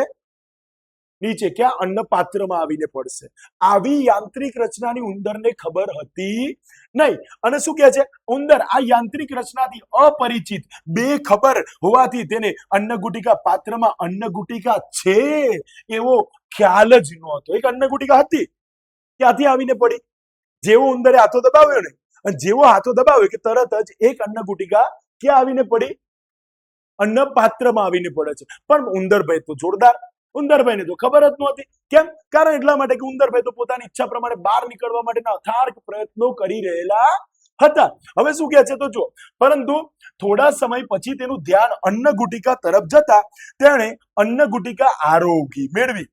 નીચે. ક્યાં? અન્ન પાત્રમાં આવીને પડશે. આવી યાંત્રિક રચનાની ઉંદરને ખબર હતી નહીં. અને શું કહે છે? ઉંદર આ યાંત્રિક રચનાથી અપરિચિત, બેખબર હોવાથી તેને અન્ન ગુટિકા પાત્રમાં અન્ન ગુટિકા છે એવો ખ્યાલ જ નહોતો. એક અન્ન ગુટિકા હતી, ક્યાંથી આવીને પડી? જેવો ઉંદરે હાથો દબાવ્યો ને, અને જેવો હાથો દબાવ્યો કે તરત જ એક અન્ન ગુટિકા ક્યાં આવીને પડી? અન્ન પાત્રમાં આવીને પડે છે. પણ ઉંદરભાઈ તો જોરદાર, ઉંદરભાઈને તો ખબર જ નહોતી. કેમ? કારણ એટલા માટે કે ઉંદરભાઈ તો પોતાની ઈચ્છા પ્રમાણે બહાર નીકળવા માટેના અથાર્ક પ્રયત્નો કરી રહેલા હતા. હવે શું કહે છે તો જો, પરંતુ થોડા સમય પછી તેનું ધ્યાન અન્ન ગુટિકા તરફ જતા તેણે અન્ન ગુટિકા આરોગી મેળવી.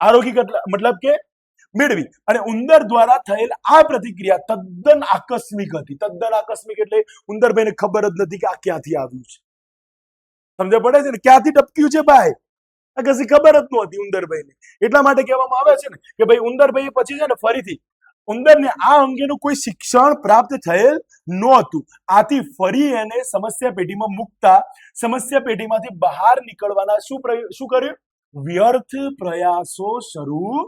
આરોગી મતલબ કે મેળવી. અને ઉંદર દ્વારા થયેલ આ પ્રતિક્રિયા તદ્દન આકસ્મિક હતી. તદ્દન આકસ્મિક એટલે ઉંદરભાઈને ખબર જ નથી કે આ ક્યાંથી આવ્યું છે. સમજ પડે છે ને? ક્યાંથી ટપક્યું છે ભાઈ? કશી ખબર જ નહોતી ઉંદરભાઈને. એટલા માટે કહેવામાં આવે છે ને કે ભાઈ ઉંદરભાઈ પછી છે ને ફરીથી ઉંદરને આ અંગેનું કોઈ શિક્ષણ પ્રાપ્ત થયેલ નહોતું. આથી ફરી એને સમસ્યા પેટીમાં મૂકતા સમસ્યા પેટીમાંથી બહાર નીકળવાના શું કર્યું? વ્યર્થ પ્રયાસો શરૂ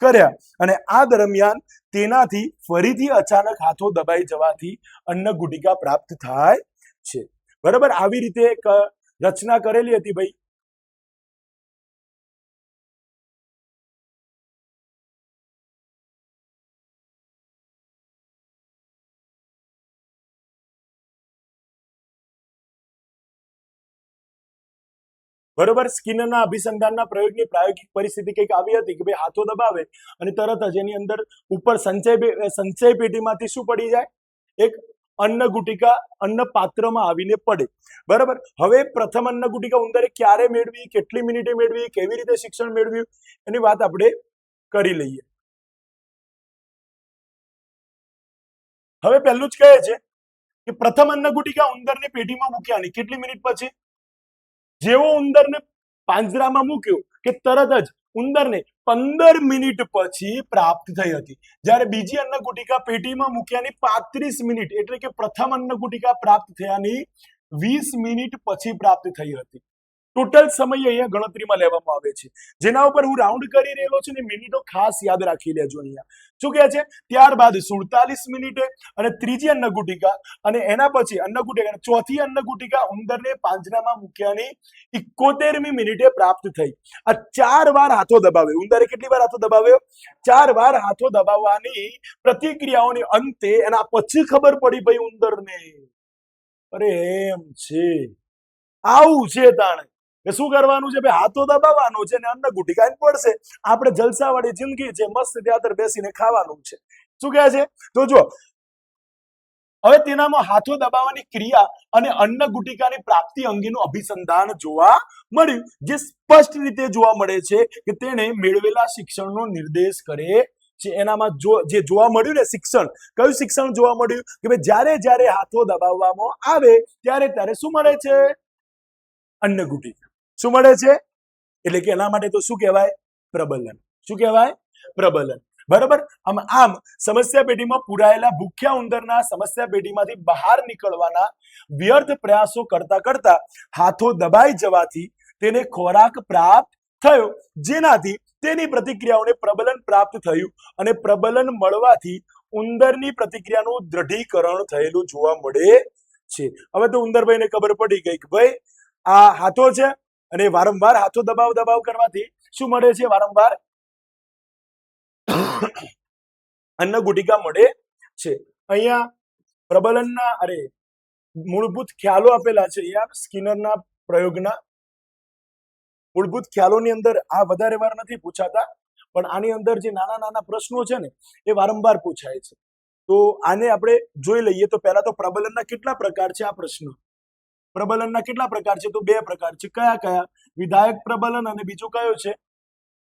કર્યા. અને આ દરમિયાન તેનાથી ફરીથી અચાનક હાથો દબાઈ જવાથી અન્ન ગુટિકા પ્રાપ્ત થાય છે. બરાબર. આવી રીતે એક રચના કરેલી હતી ભાઈ. બરોબર. સ્કિનરના અભિસંધાનના પ્રયોગની પ્રાયોગિક પરિસ્થિતિ કંઈક આવી હતી કે ભાઈ હાથો દબાવે અને તરત જ એની અંદર ઉપર સંચય પેટીમાંથી શું પડી જાય? એક અન્ન ગુટિકા અન્ન પાત્રમાં આવીને પડે. બરાબર. હવે પ્રથમ અન્ન ગુટિકા ઉંદરે ક્યારે મેળવી, કેટલી મિનિટે મેળવી, કેવી રીતે શિક્ષણ મેળવ્યું એની વાત આપણે કરી લઈએ. હવે પહેલું જ કહે છે કે પ્રથમ અન્ન ગુટિકા ઉંદરને પેટીમાં મૂક્યાની કેટલી મિનિટ પછી? જેવો ઉંદરને પાંજરામાં મૂક્યો કે તરત જ ઉંદરને 15 મિનિટ પછી પ્રાપ્ત થઈ હતી. જ્યારે બીજી અન્ન ગુટિકા પેટીમાં મૂક્યાની 35 મિનિટ એટલે કે પ્રથમ અન્ન ગુટિકા પ્રાપ્ત થયાની 20 મિનિટ પછી પ્રાપ્ત થઈ હતી. ટોટલ સમય અહીંયા ગણતરીમાં લેવામાં આવે છે, જેના ઉપર હું રાઉન્ડ કરી રહેલો છું ને મિનિટો ખાસ યાદ રાખી લેજો. અહીંયા શું કહે છે? ત્યારબાદ 47 મિનિટે અને ત્રીજી અન્ન ગુટિકા અને એના પછી અન્ન ગુટિકા ચોથી અન્ન ગુટિકા ઉંદરને પાંજરામાં મૂક્યાની 71મી મિનિટે પ્રાપ્ત થઈ. આ 4 વાર હાથો દબાવ્યો. ઉંદરે કેટલી વાર હાથો દબાવ્યો? 4 વાર હાથો દબાવવાની પ્રતિક્રિયાઓની અંતે એના પછી ખબર પડી ભાઈ ઉંદરને, અરે એમ છે, આવું છે તાણે કે શું કરવાનું છે ભાઈ? હાથો દબાવવાનો છે ને અન્ન ગુટિકા પડશે. આપણે જલસાવાળી જિંદગી છે, મસ્ત ત્યાં બેસીને ખાવાનું છે. શું કહે છે તો જો, હવે તેનામાં હાથો દબાવવાની ક્રિયા અને અન્ન ગુટિકાની પ્રાપ્તિ અંગેનું અભિસંધાન જોવા મળ્યું, જે સ્પષ્ટ રીતે જોવા મળે છે કે તેને મેળવેલા શિક્ષણનો નિર્દેશ કરે છે. એનામાં જે જોવા મળ્યું ને શિક્ષણ, કયું શિક્ષણ જોવા મળ્યું? કે ભાઈ જ્યારે હાથો દબાવવામાં આવે ત્યારે શું મળે છે? અન્ન ગુટિકા. શું મળે છે? એટલે કે એના માટે તો શું કહેવાય? પ્રબલન. શું કહેવાય? પ્રબલન. બરાબર. આમ સમસ્યા પેટીમાં પુરાયેલા ભૂખ્યા ઉંદરના સમસ્યા પેટીમાંથી બહાર નીકળવાના વ્યર્થ પ્રયાસો કરતા હાથો દબાઈ જવાથી તેને ખોરાક પ્રાપ્ત થયો, જેનાથી તેની પ્રતિક્રિયાઓને પ્રબલન પ્રાપ્ત થયું અને પ્રબલન મળવાથી ઉંદરની પ્રતિક્રિયાનું દ્રઢીકરણ થયેલું જોવા મળે છે. હવે તો ઉંદરભાઈને ખબર પડી ગઈ કે ભાઈ આ હાથો છે અને વારંવાર હાથો દબાવ કરવાથી શું મળે છે? વારંવાર અન્ન ગુટિકા મળે છે. અહીંયા પ્રબલનના મૂળભૂત ખ્યાલો આપેલા છે. અહીંયા સ્કિનરના પ્રયોગના મૂળભૂત ખ્યાલોની અંદર આ વધારે વાર નથી પૂછાતા, પણ આની અંદર જે નાના નાના પ્રશ્નો છે ને એ વારંવાર પૂછાય છે. તો આને આપણે જોઈ લઈએ. તો પહેલા તો પ્રબલનના કેટલા પ્રકાર છે? આ પ્રશ્ન પ્રબલનના કેટલા પ્રકાર છે? તો 2 પ્રકાર છે. કયા કયા? વિધાયક પ્રબલન અને બીજું કયું છે?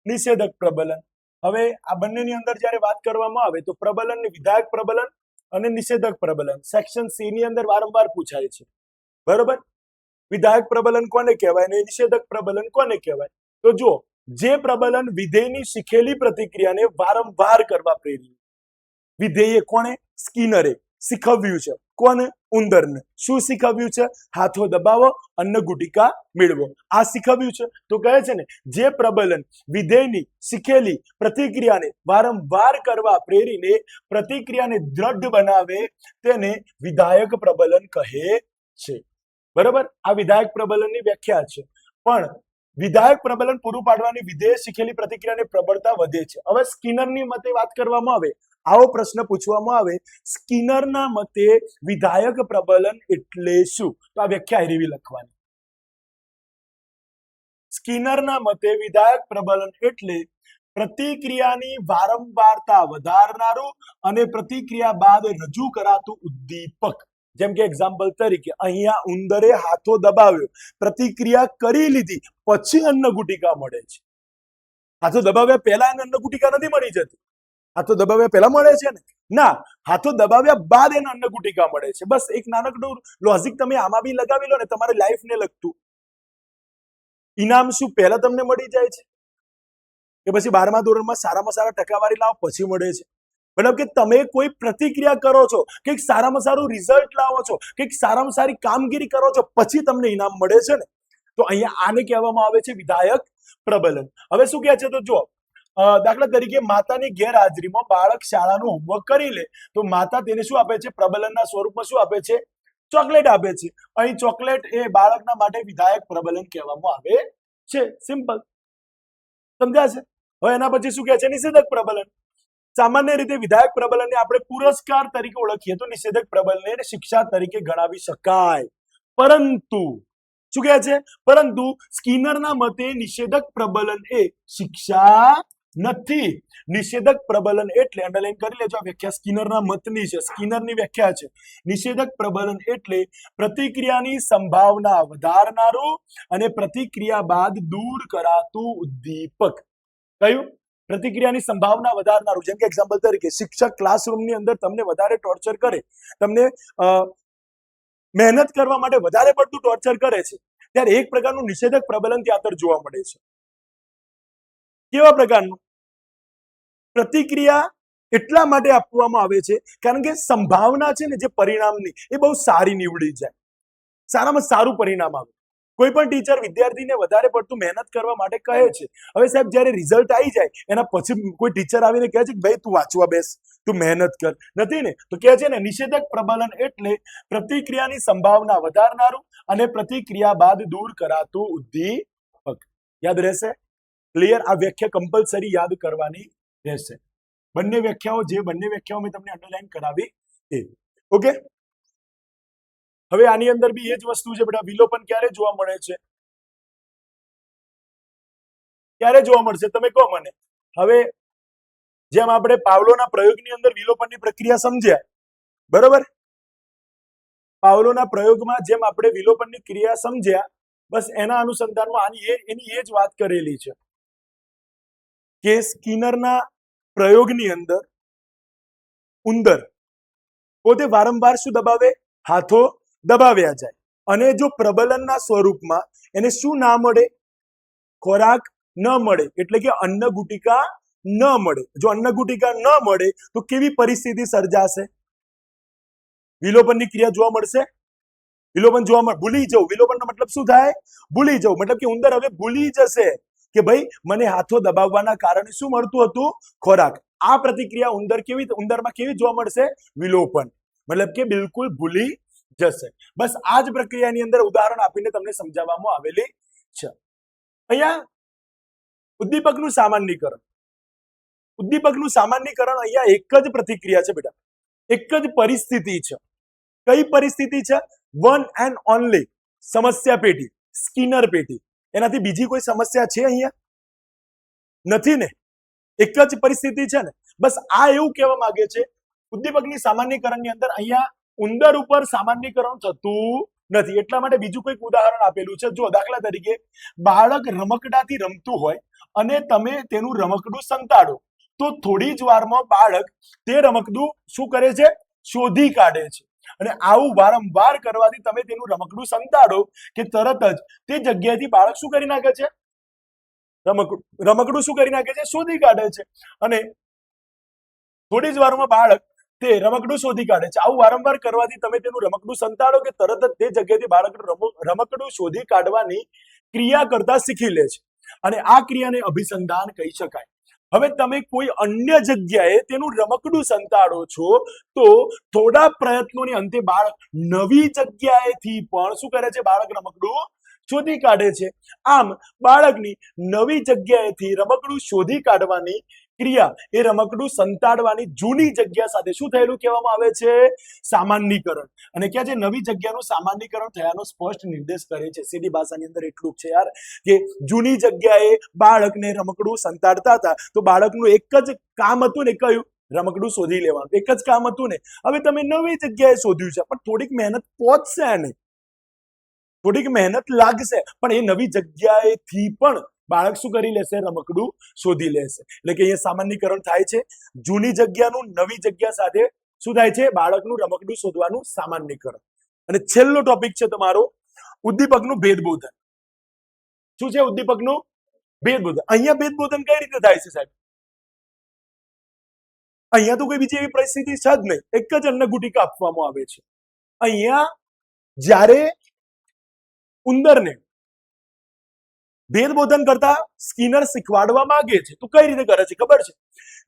નિષેધક પ્રબલન. હવે આ બંનેની અંદર જ્યારે વાત કરવામાં આવે તો પ્રબલન, વિધાયક પ્રબલન અને નિષેધક પ્રબલન સેક્શન સી ની અંદર વારંવાર પૂછાય છે. બરોબર? વિધાયક પ્રબલન કોને કહેવાય અને નિષેધક પ્રબલન કોને કહેવાય? તો જો જે પ્રબલન વિધેયની શીખેલી પ્રતિક્રિયાને વારંવાર કરવા પ્રેરે. વિધેયે કોણે? સ્કિનરે શીખવ્યું છે. કોને? ઉંદરને. શું શીખવ્યું છે? હાથો દબાવો, અન્ન ગુટિકા મેળવો. આ શીખવ્યું છે. તો કહે છે ને જે પ્રબલન વિધેયની શીખેલી પ્રતિક્રિયાને વારંવાર કરવા પ્રેરીને પ્રતિક્રિયાને દ્રઢ બનાવે તેને વિધાયક પ્રબલન કહે છે. બરાબર? આ વિધાયક પ્રબલનની વ્યાખ્યા છે. પણ વિધાયક પ્રબલન પૂરું પાડવાની વિધેય શીખેલી પ્રતિક્રિયાની પ્રબળતા વધે છે. હવે સ્કિનરની મતે વાત કરવામાં આવે, આવો પ્રશ્ન પૂછવામાં આવે, સ્કિનરના મતે વિધાયક પ્રબલન એટલે શું? તો આ વ્યાખ્યા એવી લખવાની. સ્કિનરના મતે વિધાયક પ્રબલન એટલે પ્રતિક્રિયાની વારંવારતા વધારનારું અને પ્રતિક્રિયા બાદ રજૂ કરાતું ઉદ્દીપક. જેમ કે એક્ઝામ્પલ તરીકે અહીંયા ઉંદરે હાથો દબાવ્યો, પ્રતિક્રિયા કરી લીધી, પછી અન્ન ગુટિકા મળે છે. હાથો દબાવ્યા પહેલા અન્ન ગુટિકા નથી મળી જતી. હાથો દબાવ્યા પહેલા મળે છે ને? ના, હાથો દબાવ્યા બાદ એને અન્ન ગુટિકા મળે છે. બસ એક નાનકડું લોજિક તમે આમાં બી લગાવી લો ને, તમારી લાઈફને લગતું. ઇનામ શું પહેલા તમને મળી જાય છે કે પછી 12મા ધોરણમાં સારામાં સારા ટકાવારી લાવો પછી મળે છે? મતલબ કે તમે કોઈ પ્રતિક્રિયા કરો છો, કંઈક સારામાં સારું રિઝલ્ટ લાવો છો, કંઈક સારામાં સારી કામગીરી કરો છો, પછી તમને ઇનામ મળે છે ને. તો અહીંયા આને કહેવામાં આવે છે વિધાયક પ્રબલન. હવે શું કહે છે? તો જો દાખલા તરીકે માતાની ગેરહાજરીમાં બાળક શાળાનું હોમવર્ક કરી લે તો માતા તેને શું આપે છે? પ્રબલનના સ્વરૂપમાં શું આપે છે? ચોકલેટ આપે છે. અહીં ચોકલેટ એ બાળકના માટે વિધાયક પ્રબલન કહેવામાં આવે છે. સિમ્પલ, સમજાશે? હવે એના પછી શું કહે છે? નિષેધક પ્રબલન. સામાન્ય રીતે વિધાયક પ્રબલનને આપણે પુરસ્કાર તરીકે ઓળખીએ તો નિષેધક પ્રબલનને શિક્ષા તરીકે ગણાવી શકાય. પરંતુ શું કહે છે? પરંતુ સ્કિનરના મતે નિષેધક પ્રબલન એ શિક્ષા નથી. નિષેધક પ્રબલન એટલે, અંડરલાઈન કરી લેજો, આ વ્યાખ્યા સ્કિનરના મતની છે, સ્કિનરની વ્યાખ્યા છે. નિષેધક પ્રબલન એટલે પ્રતિક્રિયાની સંભાવના વધારનારું અને પ્રતિક્રિયા બાદ દૂર કરાતું ઉદ્દીપક. કયું? પ્રતિક્રિયાની સંભાવના વધારનારું. જેમ કે એક્ઝામ્પલ તરીકે શિક્ષક ક્લાસરૂમની અંદર તમને વધારે ટોર્ચર કરે, તમને મહેનત કરવા માટે વધારે પડતું ટોર્ચર કરે છે, ત્યારે એક પ્રકારનું નિષેધક પ્રબલન ત્યાં આગળ જોવા મળે છે. કેવા પ્રકારનું? પ્રતિક્રિયા એટલા માટે આપવામાં આવે છે કારણ કે સંભાવના છે ને જે પરિણામની એ બહુ સારી નીવડી જાય, સારામાં સારું પરિણામ આવે. કોઈ પણ ટીચર વિદ્યાર્થીને વધારે પડતું મહેનત કરવા માટે કહે છે. હવે સાહેબ જ્યારે રિઝલ્ટ આવી જાય એના પછી કોઈ ટીચર આવીને કહે છે કે ભાઈ તું વાંચવા બેસ, તું મહેનત કર, નથી ને? તો કહે છે ને નિષેધક પ્રબલન એટલે પ્રતિક્રિયાની સંભાવના વધારનારું અને પ્રતિક્રિયા બાદ દૂર કરાતું ઉદ્દીપક. યાદ રહેશે? ક્લિયર? આ વ્યાખ્યા કમ્પલસરી યાદ કરવાની રહેશે. બંને વ્યાખ્યાઓ મેં તમને અંડરલાઈન કરાવી એ. ઓકે, હવે આની અંદર બી એ જ વસ્તુ છે બેટા. વિલોપન ક્યારે જોવા મળે છે? ક્યારે જોવા મળશે તમે કહો મને. હવે જેમ આપણે પાવલોના પ્રયોગની અંદર વિલોપનની પ્રક્રિયા સમજ્યા, બરોબર? પાવલોના પ્રયોગમાં જેમ આપણે વિલોપનની ક્રિયા સમજ્યા, બસ એના અનુસંધાનમાં એની એ જ વાત કરેલી છે કે સ્કિનરના પ્રયોગની અંદર ઉંદર પોતે વારંવાર શું દબાવે? હાથો દબાવ્યા જાય, અને જો પ્રબલનના સ્વરૂપમાં એને શું ના મળે? ખોરાક ન મળે, એટલે કે અન્ન ગુટિકા ન મળે. જો અન્ન ગુટિકા ન મળે તો કેવી પરિસ્થિતિ સર્જાશે? વિલોપનની ક્રિયા જોવા મળશે. વિલોપન જોવા મળે. ભૂલી જવું. વિલોપનનો મતલબ શું થાય? ભૂલી જવું. મતલબ કે ઉંદર હવે ભૂલી જશે કે ભાઈ મને હાથો દબાવવાના કારણે શું મળતું હતું? ખોરાક. આ પ્રતિક્રિયા ઉંદરમાં કેવી જોવા મળશે? વિલોપન, મતલબ કે બિલકુલ ભૂલી જશે. બસ આ જ પ્રક્રિયાની અંદર ઉદાહરણ આપીને તમને સમજાવવામાં આવેલી છે. અહીંયા ઉદ્દીપકનું સામાન્યકરણ અહીંયા એક જ પ્રતિક્રિયા છે બેટા, એક જ પરિસ્થિતિ છે. કઈ પરિસ્થિતિ છે? વન એન્ડ ઓનલી સમસ્યા પેટી, સ્કિનર પેટી. એનાથી બીજી કોઈ સમસ્યા છે અહીંયા? નથી ને, એક જ પરિસ્થિતિ છે ને. બસ આ એવું કહેવા માંગે છે ઉદ્દીપકની સામાન્યકરણની અંદર અહીંયા ઉંદર ઉપર સામાન્યકરણ થતું નથી. એટલા માટે બીજું કોઈક ઉદાહરણ આપેલું છે. જો દાખલા તરીકે બાળક રમકડાથી રમતું હોય અને તમે તેનું રમકડું સંતાડો, તો થોડી જ વારમાં બાળક તે રમકડું શું કરે છે? શોધી કાઢે છે. અને આવું વારંવાર કરવાથી તમે તેનું રમકડું સંતાડો કે તરત જ તે જગ્યાએથી બાળક શું કરી નાખે છે? રમકડું શું કરી નાખે છે? શોધી કાઢે છે. અને થોડી જ વારમાં બાળક તે રમકડું શોધી કાઢે છે. આવું વારંવાર કરવાથી તમે તેનું રમકડું સંતાડો કે તરત જ તે જગ્યાએથી બાળક રમકડું શોધી કાઢવાની ક્રિયા કરતા શીખી લે છે. અને આ ક્રિયાને અભિસંધાન કહી શકાય. હવે તમે કોઈ અન્ય જગ્યાએ તેનું રમકડું સંતાડો છો તો થોડા પ્રયત્નોની અંતે બાળક નવી જગ્યાએથી પણ શું કરે છે? બાળક રમકડું શોધી કાઢે છે. આમ બાળકની નવી જગ્યાએથી રમકડું શોધી કાઢવાની ક્રિયા એ રમકડું સંતાડવાની જૂની જગ્યા સાથે શું થયેલું કહેવામાં આવે છે? સામાન્યકરણ. અને ક્યાં છે? નવી જગ્યાનું સામાન્યકરણ થયાનો સ્પષ્ટ નિર્દેશ કરે છે. સીધી ભાષાની અંદર એટલું જ છે યાર કે જૂની જગ્યાએ બાળકને રમકડું સંતાડતા હતા તો બાળકનું એક જ કામ હતું ને, કયું? રમકડું શોધી લેવાનું. એક જ કામ હતું ને. હવે તમે નવી જગ્યાએ શોધ્યું છે પણ થોડીક મહેનત પહોંચશે ને, થોડીક મહેનત લાગશે, પણ એ નવી જગ્યાએથી પણ બાળક શું કરી લેશે? રમકડું શોધી લેશે. એટલે કે અહીંયા સામાન્યકરણ થાય છે. જૂની જગ્યાનું નવી જગ્યા સાથે શું થાય છે? બાળકનું રમકડું શોધવાનું સામાન્યકરણ. અને છેલ્લો ટોપિક છે તમારો ઉદ્દીપકનું ભેદબોધન. શું છે ઉદ્દીપકનું ભેદબોધન? અહીંયા ભેદબોધન કઈ રીતે થાય છે સાહેબ? અહીંયા તો કોઈ બીજી એવી પરિસ્થિતિ છે જ નહીં. એક જ અન્નગુટિકા આપવામાં આવે છે. અહીંયા જ્યારે ઉંદરને ભેદબોધન કરતા સ્કિનર શીખવાડવા માંગે છે તો કઈ રીતે કરે છે ખબર છે?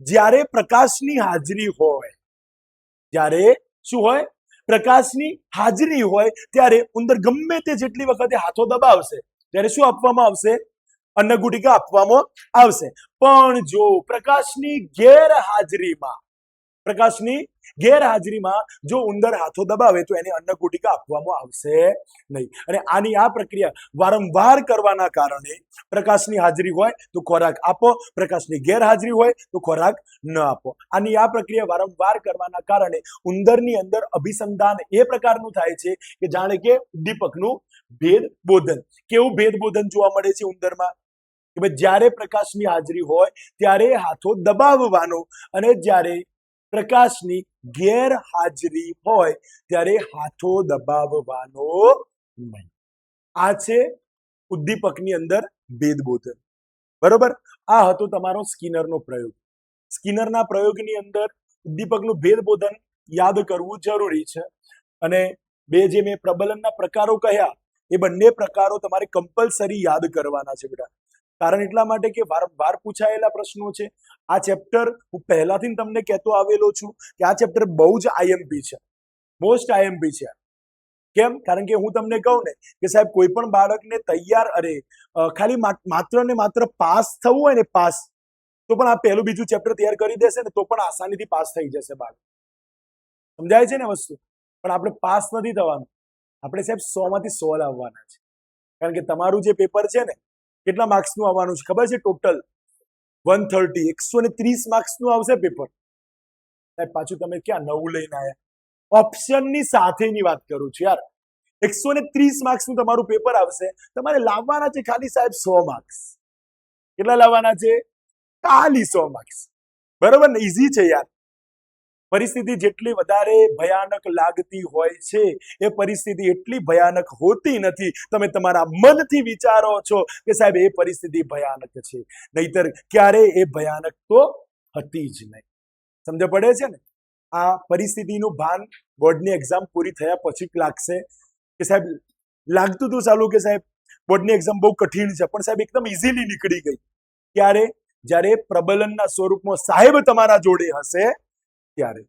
જ્યારે પ્રકાશની હાજરી હોય, જ્યારે શું હોય? પ્રકાશની હાજરી હોય ત્યારે ઉંદર ગમે તે જેટલી વખતે હાથો દબાવશે ત્યારે શું આપવામાં આવશે? અન્નગુટિકા આપવામાં આવશે. પણ જો પ્રકાશની ગેરહાજરીમાં જો ઉંદર હાથો દબાવે તો એને અન્નગુટિકા આપવામાં આવશે નહીં. અને આની આ પ્રક્રિયા વારંવાર કરવાના કારણે પ્રકાશની હાજરી હોય તો ખોરાક આપો, પ્રકાશની ગેરહાજરી હોય તો ખોરાક ન આપો. આની આ પ્રક્રિયા વારંવાર કરવાના કારણે ઉંદરની અંદર અભિસંધાન એ પ્રકારનું થાય છે કે જાણે કે ઉદ્દીપકનું ભેદબોધન. કેવું ભેદબોધન જોવા મળે છે ઉંદરમાં? કે ભાઈ જ્યારે પ્રકાશની હાજરી હોય ત્યારે હાથો દબાવવાનો અને જ્યારે પ્રકાશની ગેરહાજરી હોય ત્યારે હાથો દબાવવાનો નહીં. આ છે ઉદ્દીપકની અંદર ભેદબોધન. બરોબર? આ હતો તમારો સ્કિનરનો પ્રયોગ. સ્કિનરના પ્રયોગની અંદર ઉદ્દીપકનું ભેદબોધન યાદ કરવું જરૂરી છે. અને બે જે મેં પ્રબલનના પ્રકારો કહ્યા એ બંને પ્રકારો તમારે કમ્પલસરી યાદ કરવાના છે બેટા. કારણ એટલા માટે કે વારંવાર પૂછાયેલા પ્રશ્નો છે. આ ચેપ્ટર હું પહેલાથી તમને કહેતો આવેલો છું કે આ ચેપ્ટર બહુ જ આઈએમપી છે, મોસ્ટ આઈએમપી છે. કેમ? કારણ કે હું તમને કહું ને કે સાહેબ કોઈ પણ બાળકને તૈયાર ખાલી માત્ર ને માત્ર પાસ થવું હોય ને, પાસ, તો પણ આ પહેલું બીજું ચેપ્ટર તૈયાર કરી દેશે ને તો પણ આસાનીથી પાસ થઈ જશે બાળક. સમજાય છે ને વસ્તુ? પણ આપણે પાસ નથી થવાનું. આપણે સાહેબ 100 માંથી 100 લાવવાના છે. કારણ કે તમારું જે પેપર છે ને કેટલા માર્ક્સનું આવવાનું છે ખબર છે? ટોટલ 130, 130 માર્ક્સનું આવશે પેપર. સાહેબ પાછું તમે ક્યાં નવું લઈને આવ્યા? ઓપ્શનની સાથેની વાત કરું છું યાર. 130 માર્ક્સનું તમારું પેપર આવશે. તમારે લાવવાના છે ખાલી સાહેબ 100 માર્ક્સ. કેટલા લાવવાના છે? ખાલી 100 માર્ક્સ. બરોબર ને? ઈઝી છે યાર. પરિસ્થિતિ જેટલી વધારે ભયાનક લાગતી હોય છે એ પરિસ્થિતિ એટલી ભયાનક હોતી નથી. તમે તમારા મનથી વિચારો છો કે સાહેબ એ પરિસ્થિતિ ભયાનક છે, નહીતર ક્યારે એ ભયાનક તો હતી જ નહીં. સમજ પડે છે ને? આ પરિસ્થિતિનું ભાન બોર્ડની એક્ઝામ પૂરી થયા પછી લાગશે કે સાહેબ લાગતું હતું ચાલુ કે સાહેબ બોર્ડની એક્ઝામ બહુ કઠિન છે, પણ સાહેબ એકદમ ઇઝીલી નીકળી ગઈ. ક્યારે? જ્યારે પ્રબલનના સ્વરૂપમાં સાહેબ તમારા જોડે હશે ત્યારે.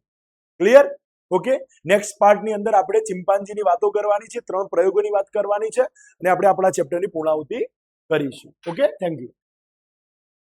ક્લિયર? ઓકે, નેક્સ્ટ પાર્ટની અંદર આપણે ચિમ્પાન્જીની વાતો કરવાની છે, 3 પ્રયોગોની વાત કરવાની છે અને આપણે આપણા ચેપ્ટરની પૂર્ણાહુતિ કરીશું. Okay, thank you.